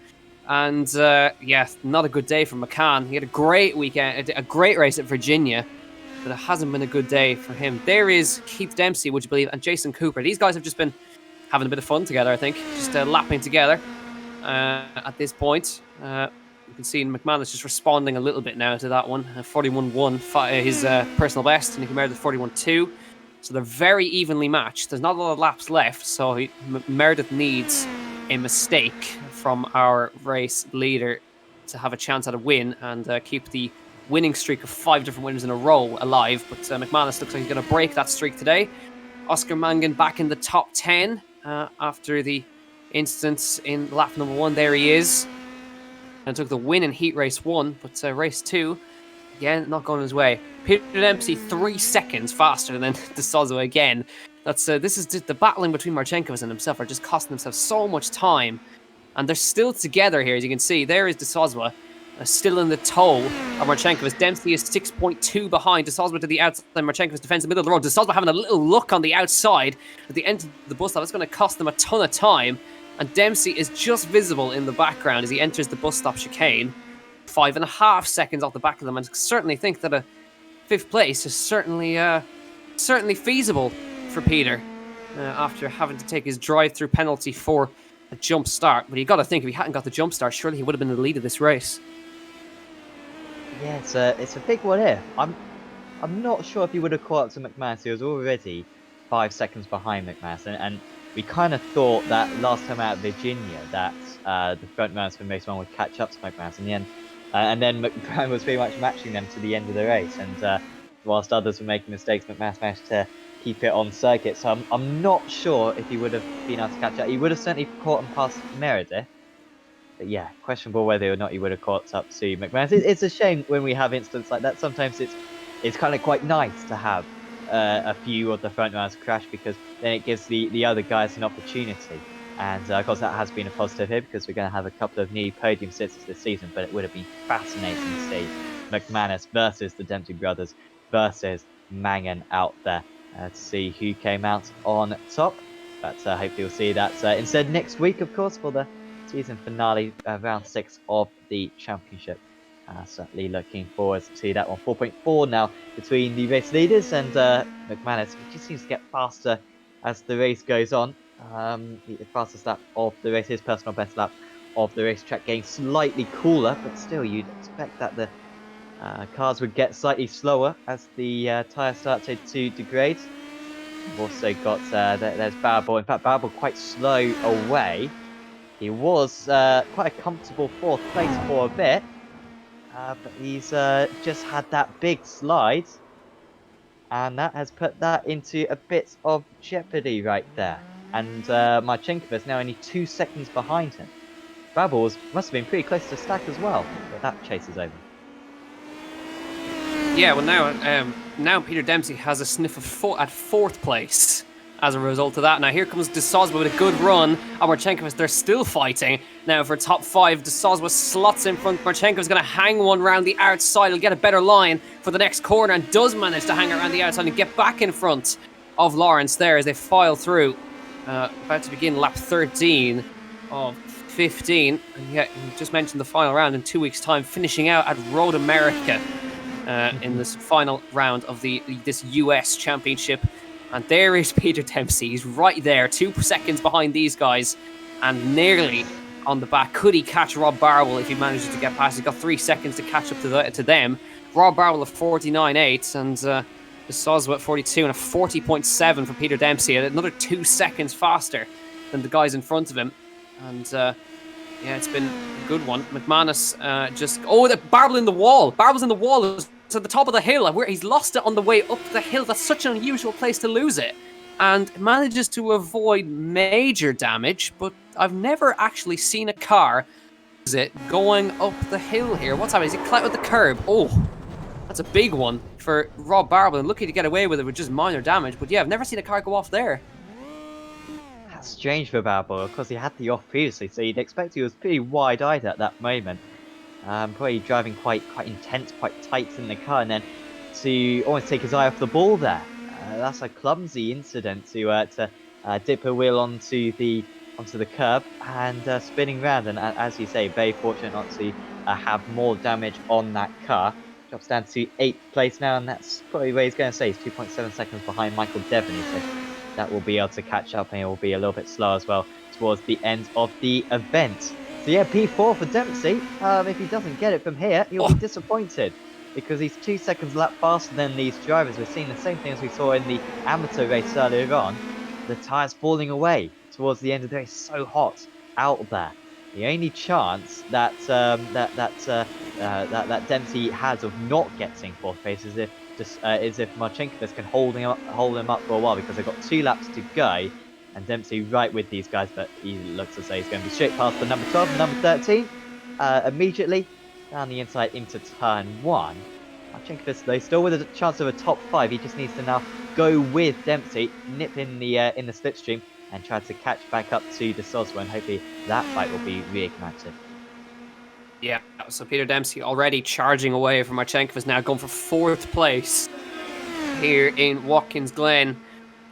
And yeah, not a good day for McCann. He had a great weekend, a great race at Virginia, but it hasn't been a good day for him. There is Keith Dempsey, would you believe, and Jason Cooper. These guys have just been having a bit of fun together, I think, just lapping together at this point. You can see Mcmanus just responding a little bit now to that one. 41.1, his personal best, Nicky Meredith 41.2. So they're very evenly matched. There's not a lot of laps left, so Meredith needs a mistake from our race leader to have a chance at a win and keep the winning streak of 5 different wins in a row alive. But Mcmanus looks like he's going to break that streak today. Oscar Mangan back in the top 10 after the instance in lap number 1. There he is. And took the win in heat race 1, but race 2, again, not going his way. Peter Dempsey 3 seconds faster than De Souza again. This is the battling between Marchenkovas and himself are just costing themselves so much time. And they're still together here, as you can see. There is De Souza, still in the tow of Marchenkovas. Dempsey is 6.2 behind. De Souza to the outside. Marchenkovas defends the middle of the road. De Souza having a little look on the outside at the end of the bus stop. That's going to cost them a ton of time. And Dempsey is just visible in the background as he enters the bus stop chicane. 5.5 seconds off the back of them. And I certainly think that a 5th place is certainly feasible for Peter after having to take his drive-through penalty for a jump start. But you got to think, if he hadn't got the jump start, surely he would have been in the lead of this race. Yeah, it's a big one here. I'm not sure if he would have caught up to Mcmanus. He was already 5 seconds behind Mcmanus, and we kind of thought that last time out of Virginia that the front runners from race 1 would catch up to Mcmanus in the end. And then McMahon was pretty much matching them to the end of the race. And whilst others were making mistakes, McManus managed to keep it on circuit. So I'm not sure if he would have been able to catch up. He would have certainly caught him past Meredith. But yeah, questionable whether or not he would have caught up to McManus. It's a shame when we have incidents like that. Sometimes it's kind of quite nice to have a few of the front runners crash, because then it gives the other guys an opportunity. And of course that has been a positive here, because we're going to have a couple of new podium sitters this season. But it would have been fascinating to see McManus versus the Dempsey brothers versus Mangan out there to see who came out on top. But hopefully we'll see that instead next week, of course, for the season finale, round 6 of the championship. Certainly looking forward to that one. 4.4 now between the race leaders and Mcmanus, which just seems to get faster as the race goes on. The fastest lap of the race, his personal best lap of the racetrack, getting slightly cooler, but still you'd expect that the cars would get slightly slower as the tyres started to degrade. We've also got, there's Barrable. In fact, Barrable quite slow away. He was quite a comfortable 4th place for a bit, but he's just had that big slide, and that has put that into a bit of jeopardy right there. And Marchenkovas now only 2 seconds behind him. Barrable must have been pretty close to stack as well, but that chase is over. Yeah, well now Peter Dempsey has a sniff of at 4th place as a result of that. Now here comes De Souza with a good run. And Marchenkovas, they're still fighting now for top 5. De Souza slots in front. Marchenkovas going to hang one round the outside. He'll get a better line for the next corner and does manage to hang around the outside and get back in front of Lawrence there as they file through. About to begin lap 13 of 15. And yeah, you just mentioned the final round in 2 weeks' time, finishing out at Road America in this final round of this US championship. And there is Peter Dempsey. He's right there, 2 seconds behind these guys and nearly on the back. Could he catch Rob Barrable if he manages to get past? He's got 3 seconds to catch up to them. Rob Barrable at 49.8 and De Souza at 42 and a 40.7 for Peter Dempsey, at another 2 seconds faster than the guys in front of him. And Yeah, it's been a good one. Mcmanus just... Oh, the barrel in the wall. Barrel's in the wall. It's at the top of the hill. Where he's lost it on the way up the hill. That's such an unusual place to lose it. And manages to avoid major damage, but I've never actually seen a car lose it going up the hill here. What's happening? Is he collided with the curb? Oh, that's a big one for Rob Barble, and lucky to get away with it with just minor damage. But yeah, I've never seen a car go off there. That's strange for Barble. Of course, he had the off previously, so you'd expect he was pretty wide-eyed at that moment. Probably driving quite intense, quite tight in the car, and then to almost take his eye off the ball there. That's a clumsy incident to dip a wheel onto the curb and spinning round. And as you say, very fortunate not to have more damage on that car. Drops down to 8th place now, and that's probably where he's going to stay. He's 2.7 seconds behind Michael Devaney, so that will be able to catch up, and it will be a little bit slow as well towards the end of the event. So yeah, P4 for Dempsey. If he doesn't get it from here, he'll be disappointed, because he's 2 seconds lap faster than these drivers. We're seeing the same thing as we saw in the amateur race earlier on. The tyres falling away towards the end of the day. It's so hot out there. The only chance that that Dempsey has of not getting 4th place is if Marcinkovas can hold him up for a while, because they've got 2 laps to go, and Dempsey right with these guys, but he looks as though he's going to be straight past the number 12 and number 13 immediately down the inside into turn 1. Marcinkovas though still with a chance of a top 5. He just needs to now go with Dempsey, nip in the slipstream, and try to catch back up to De Soswa, and hopefully that fight will be reignited. Yeah, so Peter Dempsey already charging away from Marcinkovas, now going for 4th place here in Watkins Glen.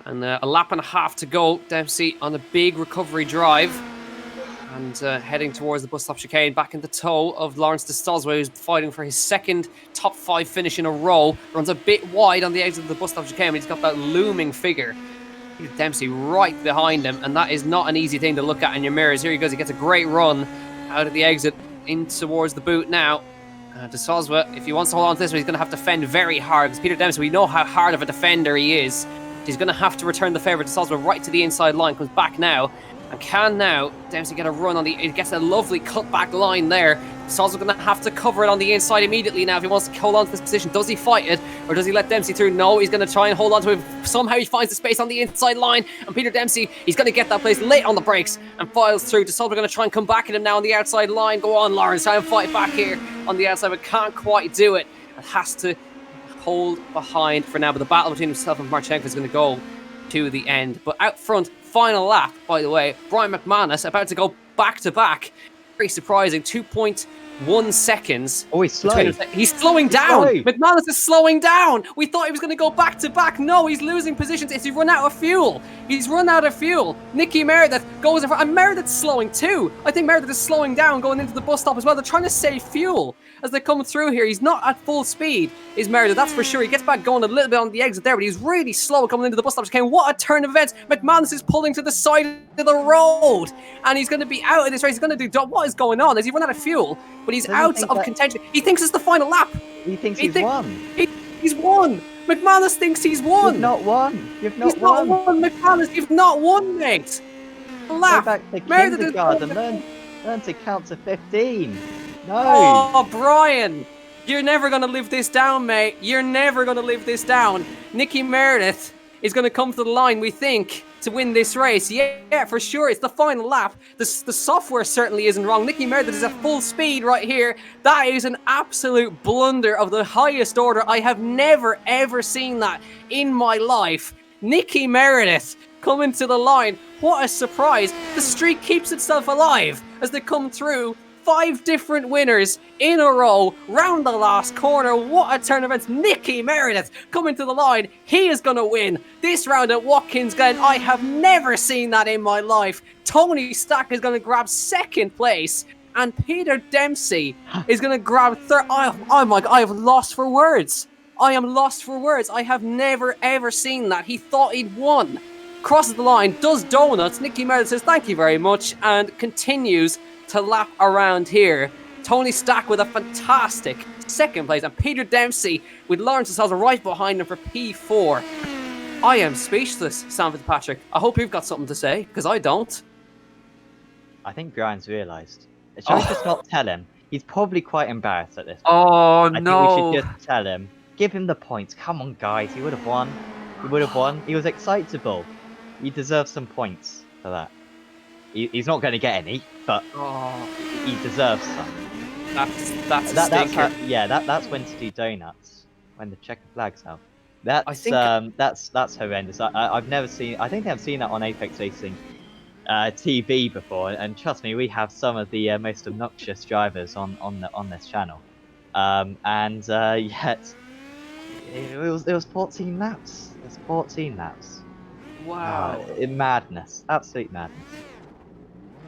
And a lap and a half to go. Dempsey on a big recovery drive. And heading towards the bus stop chicane, back in the tow of Lawrence De Soswa, who's fighting for his 2nd top 5 finish in a row. Runs a bit wide on the exit of the bus stop chicane, but he's got that looming figure. Peter Dempsey right behind him, and that is not an easy thing to look at in your mirrors. Here he goes, he gets a great run out of the exit in towards the boot now. De Soswa, if he wants to hold on to this one, he's going to have to defend very hard, because Peter Dempsey, we know how hard of a defender he is. He's going to have to return the favour. De Soswa right to the inside line, comes back now, and can now Dempsey get a run on the... He gets a lovely cut-back line there. Soswa's going to have to cover it on the inside immediately now if he wants to hold on to this position. Does he fight it, or does he let Dempsey through? No, he's going to try and hold on to it. Somehow he finds the space on the inside line, and Peter Dempsey, he's going to get that place late on the brakes and files through. De Soswa going to try and come back at him now on the outside line. Go on, Lawrence, try and fight back here on the outside, but can't quite do it. And has to hold behind for now, but the battle between himself and Marchenko is going to go to the end. But out front, final lap, by the way, Brian Mcmanus about to go back-to-back. Very surprising, 2.1 seconds. Oh, he's slow. He's slowing down. Mcmanus is slowing down. We thought he was going to go back-to-back. No, he's losing positions. He's run out of fuel. He's run out of fuel. Nicky Meredith goes in front, and Meredith's slowing too. I think Meredith is slowing down going into the bus stop as well. They're trying to save fuel as they come through here. He's not at full speed, is Meredith, that's for sure. He gets back going a little bit on the exit there, but he's really slow coming into the bus stop. What a turn of events. Mcmanus is pulling to the side of the road, and he's going to be out of this race. He's going to do... What is going on? Has he run out of fuel? But he's out of contention. He thinks it's the final lap. He thinks he's won. He's won. McManus thinks he's won. You've not won. He's not won, McManus. You've not won, mate. Laugh. Go back to kindergarten. Learn to count to 15. No. Oh, Brian. You're never going to live this down, mate. You're never going to live this down. Nicky Meredith is going to come to the line, we think, to win this race. Yeah, for sure. It's the final lap. The software certainly isn't wrong. Nicky Meredith is at full speed right here. That is an absolute blunder of the highest order. I have never, ever seen that in my life. Nicky Meredith coming to the line. What a surprise. The streak keeps itself alive as they come through. 5 different winners in a row, round the last corner. What a turn of events. Nicky Meredith coming to the line. He is going to win this round at Watkins Glen. I have never seen that in my life. Tony Stack is going to grab 2nd place, and Peter Dempsey is going to grab 3rd. Oh my God, I have lost for words. I am lost for words. I have never, ever seen that. He thought he'd won. Crosses the line, does donuts. Nicky Meredith says thank you very much, and continues to lap around here. Tony Stack with a fantastic 2nd place, and Peter Dempsey with Lawrence De Soswa right behind him for P4. I am speechless, Sam Fitzpatrick. I hope you've got something to say, because I don't. I think Brian's realised Shall we just not tell him? He's probably quite embarrassed at this point. Oh I think we should just tell him. Give him the points. Come on, guys. He would have won. He would have won. He was excitable. He deserves some points for that. He's not going to get any, but he deserves some. That's a stinker. That's when to do donuts. When the checkered flag's out. That's horrendous. I've never seen. I think I've seen that on Apex Racing TV before, and trust me, we have some of the most obnoxious drivers on this channel. Yet it was 14 laps. It was 14 laps. Wow. Madness. Absolute madness.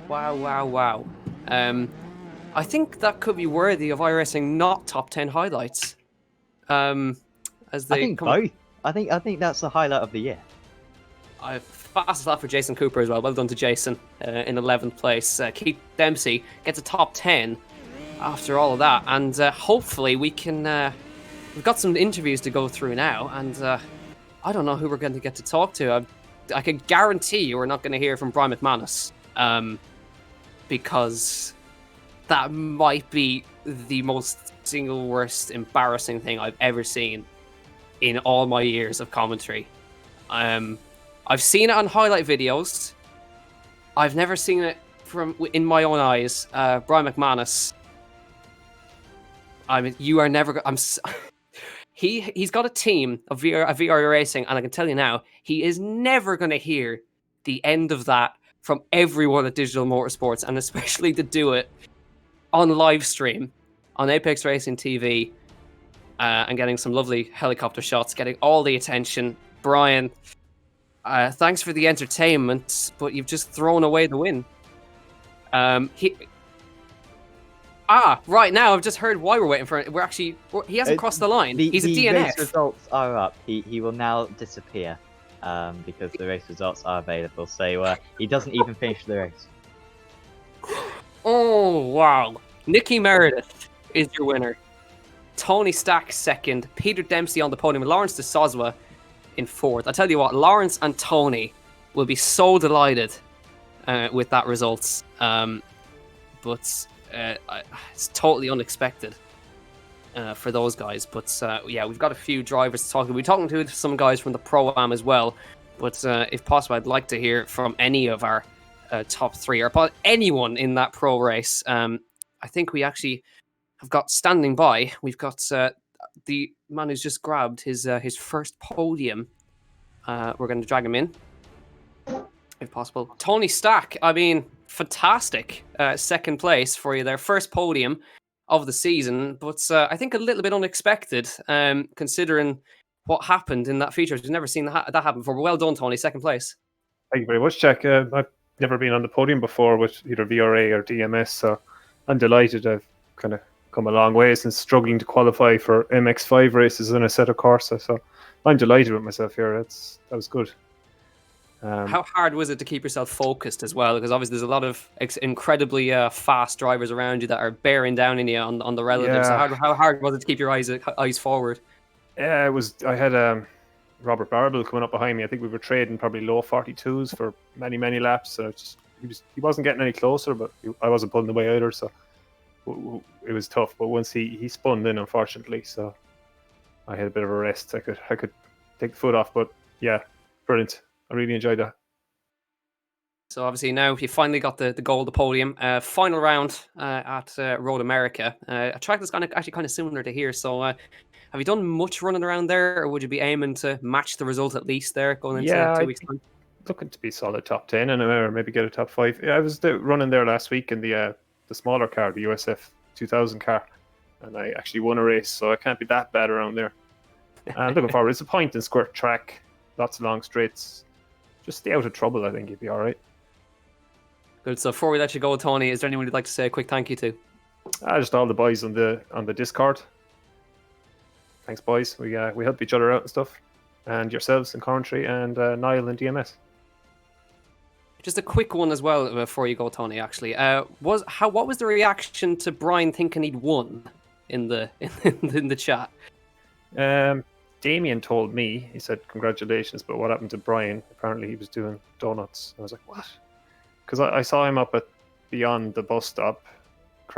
Wow. I think that could be worthy of iRacing not top 10 highlights. As they I think both. I think that's the highlight of the year. Fastest lap for Jason Cooper as well. Well done to Jason in 11th place. Keith Dempsey gets a top 10 after all of that, and hopefully we can. We've got some interviews to go through now, and I don't know who we're going to get to talk to. I can guarantee you we're not going to hear from Brian Mcmanus, because that might be the most single worst embarrassing thing I've ever seen in all my years of commentary. I've seen it on highlight videos. I've never seen it in my own eyes. Brian Mcmanus. I mean, you are never. He's got a team of VR Racing, and I can tell you now, he is never going to hear the end of that from everyone at Digital Motorsports, and especially to do it on live stream on Apex Racing TV, and getting some lovely helicopter shots, getting all the attention. Brian, thanks for the entertainment, but you've just thrown away the win. Right now I've just heard why we're waiting for it. He hasn't crossed the line. He's a DNF. The race results are up. He will now disappear because the race results are available. So he doesn't even finish the race. Oh wow! Nicky Meredith is your winner. Tony Stack second. Peter Dempsey on the podium. Lawrence de Soswa in fourth. I tell you what, Lawrence and Tony will be so delighted with that result. But it's totally unexpected for those guys. But yeah, we've got a few drivers to talk to. We're talking to some guys from the Pro-Am as well. But if possible, I'd like to hear from any of our top three, or anyone in that pro race. I think we actually have got standing by. We've got the man who's just grabbed his first podium. We're going to drag him in, if possible. Tony Stack, I mean, fantastic second place for you there. First podium of the season, but I think a little bit unexpected, considering what happened in that feature. We've never seen that happen before. But well done, Tony, second place. Thank you very much, Jack. I've never been on the podium before with either VRA or DMS, so I'm delighted. I've kind of come a long way since struggling to qualify for MX5 races in a set of Corsa, so I'm delighted with myself here. That was good. How hard was it to keep yourself focused as well? Because obviously there's a lot of incredibly fast drivers around you that are bearing down on you on the relatives. Yeah. So how hard was it to keep your eyes forward? Yeah, it was. I had Robert Barable coming up behind me. I think we were trading probably low 42s for many laps. So he wasn't getting any closer, but I wasn't pulling away either. So it was tough. But once he spun in, unfortunately, so I had a bit of a rest. I could take the foot off. But yeah, brilliant. I really enjoyed that. So obviously now you finally got the goal, the podium. Final round at Road America. A track that's actually kind of similar to here. So have you done much running around there, or would you be aiming to match the result at least there going into 2 weeks' time? Looking to be solid top 10 and or maybe get a top 5. Yeah, I was running there last week in the smaller car, the USF 2000 car, and I actually won a race, so I can't be that bad around there. Looking forward. It's a point and squirt track, lots of long straights. Just stay out of trouble, I think you'd be all right. Good. So before we let you go, Tony, is there anyone you'd like to say a quick thank you to? Just all the boys on the Discord. Thanks, boys. We help each other out and stuff, and yourselves in commentary, and Niall and DMS. Just a quick one as well before you go, Tony. Actually, what was the reaction to Brian thinking he'd won in the chat? Damien told me, he said congratulations, but what happened to Brian? Apparently he was doing donuts. I was like, what? Because I saw him up at beyond the bus stop,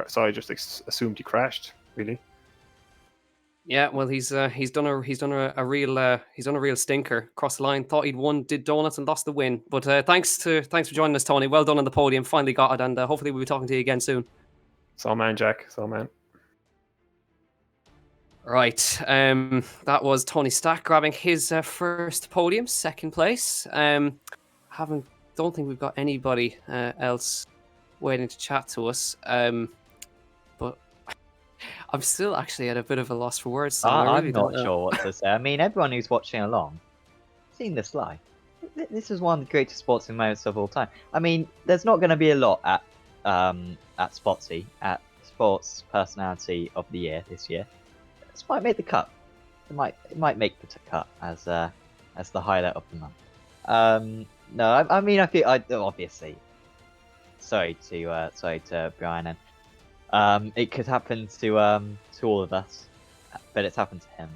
so I just assumed he crashed. Really. Yeah, well, he's done a real stinker. Across the line, thought he'd won, did donuts and lost the win. But thanks for joining us, Tony. Well done on the podium. Finally got it, and hopefully we'll be talking to you again soon. So man, Jack. So man. Right, that was Tony Stack grabbing his first podium, second place. Don't think we've got anybody else waiting to chat to us. But I'm still actually at a bit of a loss for words. So I really I'm not sure what to say. I mean, everyone who's watching along, seen this live. This is one of the greatest sporting moments of all time. I mean, there's not going to be a lot at Spotsy, at Sports Personality of the Year this year. This might make the cut. It might make the cut as the highlight of the month. No, I mean, I feel obviously. Sorry to Brian, and it could happen to all of us, but it's happened to him,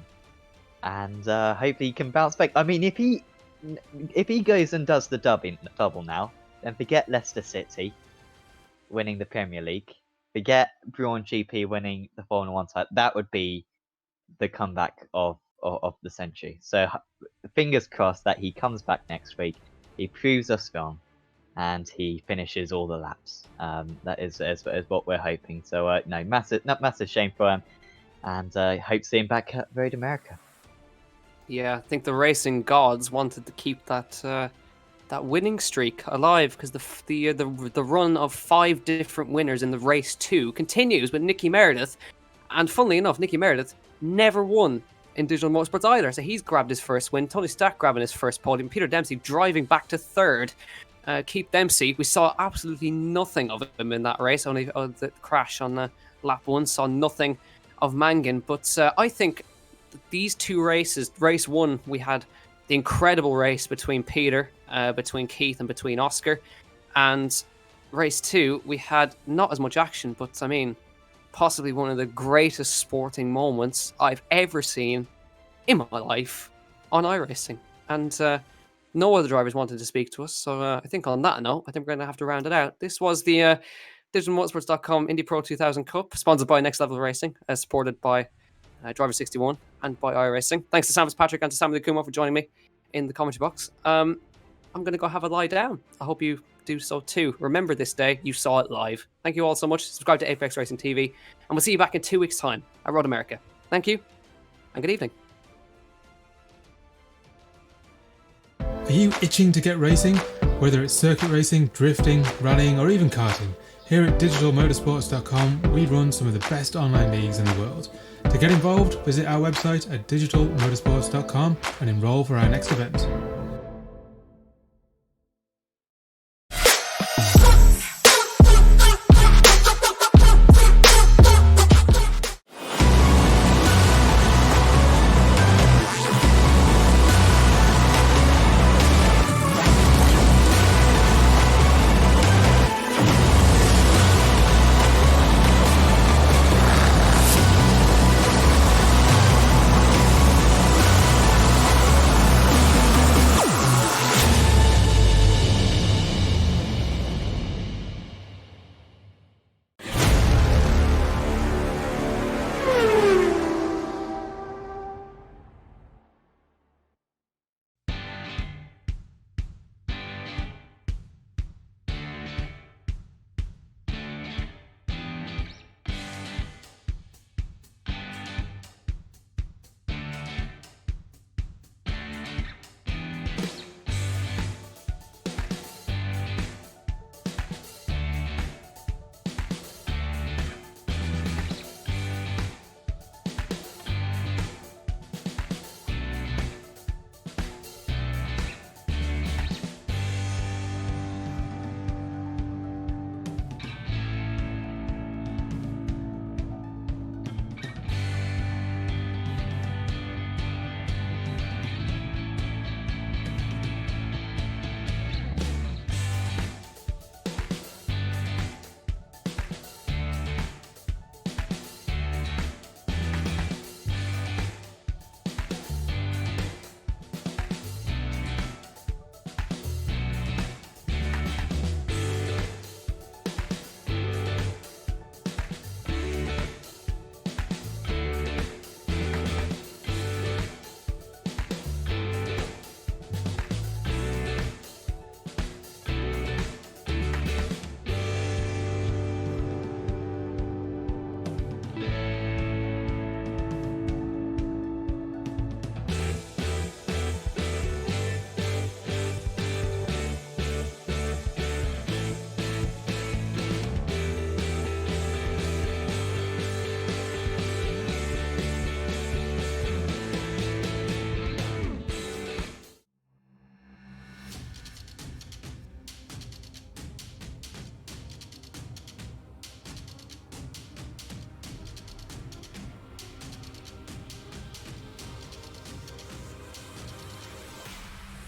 and hopefully he can bounce back. I mean, if he goes and does the double now, then forget Leicester City winning the Premier League, forget Braun GP winning the Formula 1 title. That would be the comeback of the century. So fingers crossed that he comes back next week, he proves us wrong, and he finishes all the laps. That is what we're hoping. So no, massive shame for him, and hope to see him back at Road America. Yeah, I think the racing gods wanted to keep that winning streak alive, because the run of 5 different winners in the race 2 continues with Nicky Meredith, and funnily enough, Nicky Meredith never won in digital motorsports either, so he's grabbed his first win. Tony Stack grabbing his first podium. Peter Dempsey driving back to third. Keith Dempsey, we saw absolutely nothing of him in that race, only the crash on lap 1, saw nothing of Mangan. But I think these two races, race 1, we had the incredible race between Peter, between Keith and between Oscar, and race 2, we had not as much action, but I mean, possibly one of the greatest sporting moments I've ever seen in my life on iRacing. And no other drivers wanted to speak to us, so I think on that note, I think we're going to have to round it out. This was the digitalmotorsports.com Indy Pro 2000 Cup, sponsored by Next Level Racing, supported by Driver 61 and by iRacing. Thanks to Sam Fitzpatrick and to Samuel Kumo for joining me in the commentary box. I'm going to go have a lie down. I hope you do so too. Remember this day, you saw it live. Thank you all so much. Subscribe to Apex Racing TV, and we'll see you back in 2 weeks' time at Road America. Thank you, and good evening. Are you itching to get racing? Whether it's circuit racing, drifting, rallying, or even karting, here at digitalmotorsports.com we run some of the best online leagues in the world. To get involved, visit our website at digitalmotorsports.com and enroll for our next event.